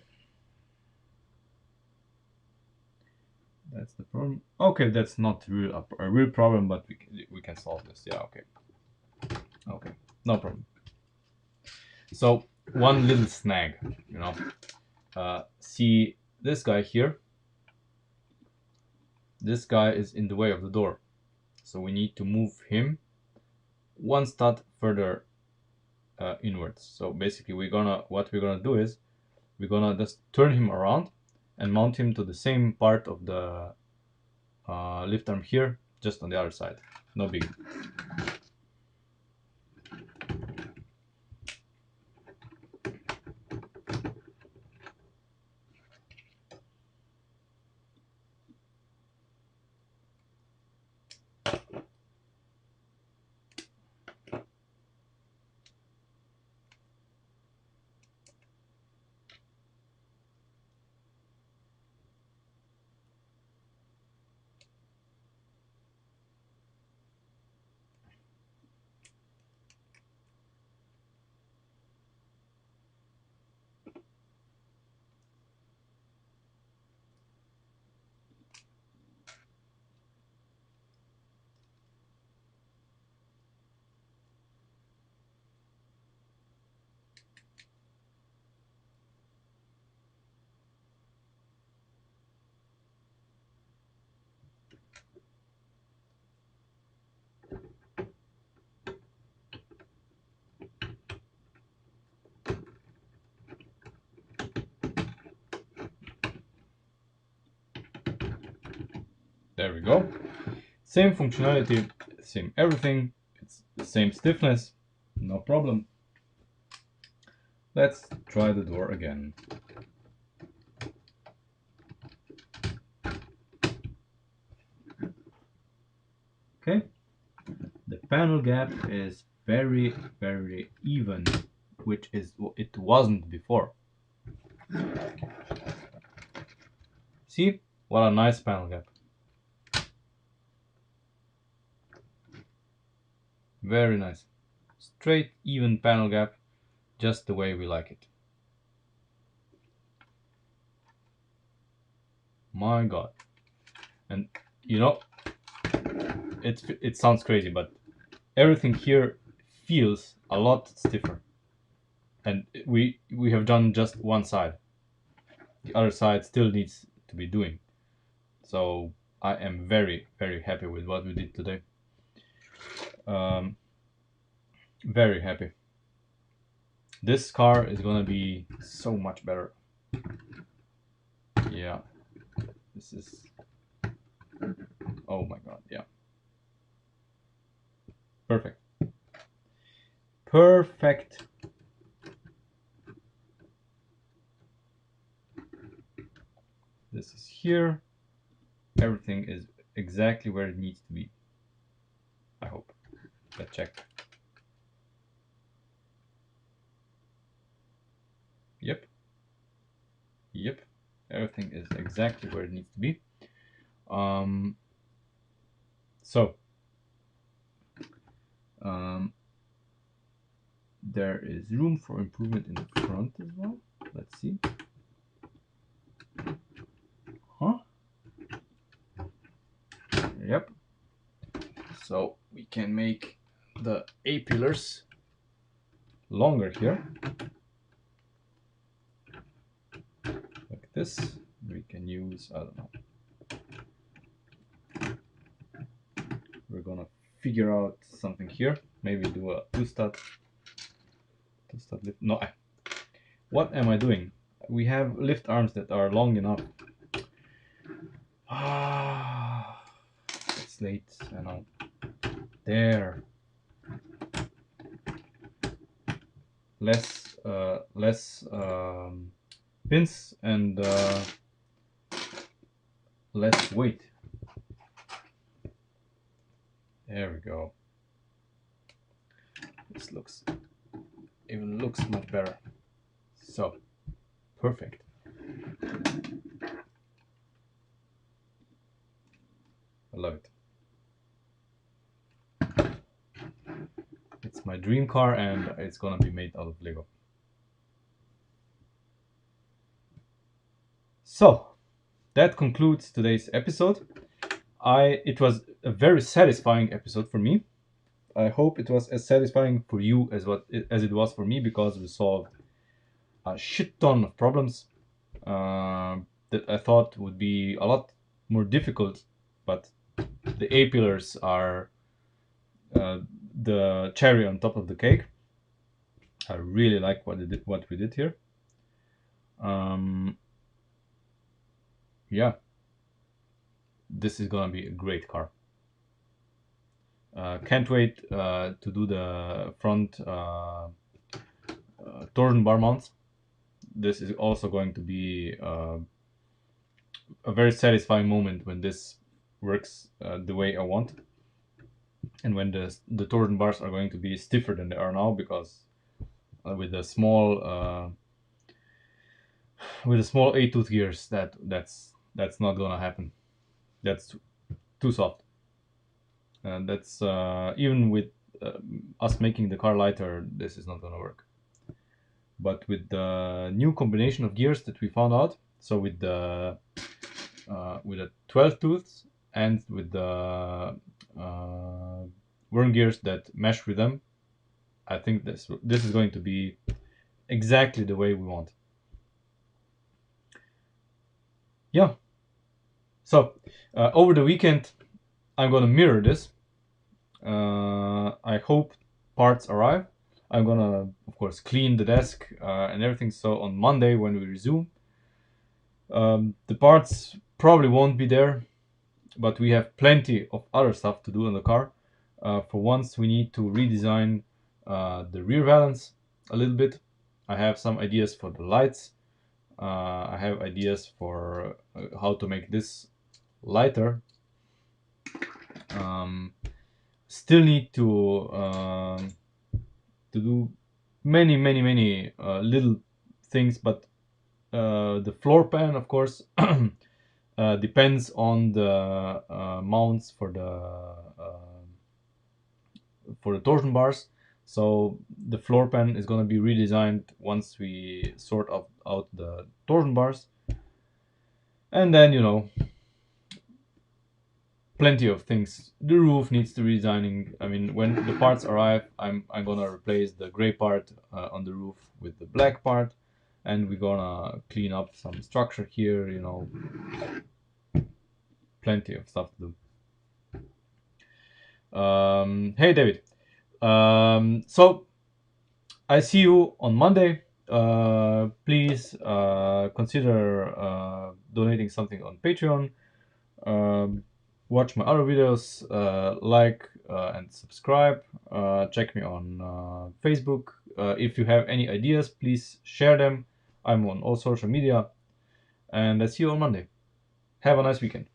That's the problem. Okay, that's not a real problem, but we can solve this. Yeah, okay. Okay, no problem. So one little snag, you know. See this guy here. This guy is in the way of the door, so we need to move him one stud further inwards. So basically, what we're gonna do is we're gonna just turn him around and mount him to the same part of the lift arm here, just on the other side. No big. There we go. Same functionality, same everything. It's the same stiffness, no problem. Let's try the door again. Okay, the panel gap is very, very even, which is it wasn't before. See, what a nice panel gap. Very nice. Straight, even panel gap, just the way we like it. My God. And you know, it sounds crazy, but everything here feels a lot stiffer. And we have done just one side. The other side still needs to be doing. So I am very, very happy with what we did today. Very happy. This car is gonna be so much better. Yeah. This is... oh my God, yeah. Perfect. Perfect. This is here. Everything is exactly where it needs to be. I hope. Let's check. Yep. Yep. Everything is exactly where it needs to be. So there is room for improvement in the front as well. Let's see. Huh? Yep. So we can make the A-pillars longer here. Like this. We can use, I don't know. We're gonna figure out something here. Maybe do a two-stud lift. No, what am I doing? We have lift arms that are long enough. It's late, I know. There. Less pins and less weight. There we go. This looks much better. So perfect. I love it. It's my dream car and it's gonna be made out of Lego. So that concludes today's episode. It was a very satisfying episode for me. I hope it was as satisfying for you as it was for me, because we solved a shit ton of problems that I thought would be a lot more difficult, but the A-pillars are the cherry on top of the cake. I really like what we did here. Yeah, this is gonna be a great car. Can't wait to do the front torsion bar mounts. This is also going to be a very satisfying moment when this works the way I want, and when the torsion bars are going to be stiffer than they are now, because with the small A-tooth gears, that's not gonna happen. That's too soft, and that's even with us making the car lighter, this is not gonna work. But with the new combination of gears that we found out, so with the 12 tooths and with the worm gears that mesh with them, I think this is going to be exactly the way we want. Yeah. So over the weekend, I'm gonna mirror this. I hope parts arrive. I'm gonna, of course, clean the desk and everything. So on Monday when we resume, the parts probably won't be there. but we have plenty of other stuff to do in the car. For once, we need to redesign the rear valance a little bit. I have some ideas for the lights. I have ideas for how to make this lighter. Um, Still need to do many little things, but the floor pan, of course, depends on the mounts for the torsion bars. So the floor pan is going to be redesigned once we sort out the torsion bars, and then plenty of things. The roof needs to redesigning. I mean, when the parts arrive, I'm gonna replace the gray part on the roof with the black part, and we're gonna clean up some structure here. Plenty of stuff to do. Hey David. So I see you on Monday. Please consider donating something on Patreon. Um, Watch my other videos, like and subscribe. Check me on Facebook. If you have any ideas, please share them. I'm on all social media. And I see you on Monday. Have a nice weekend.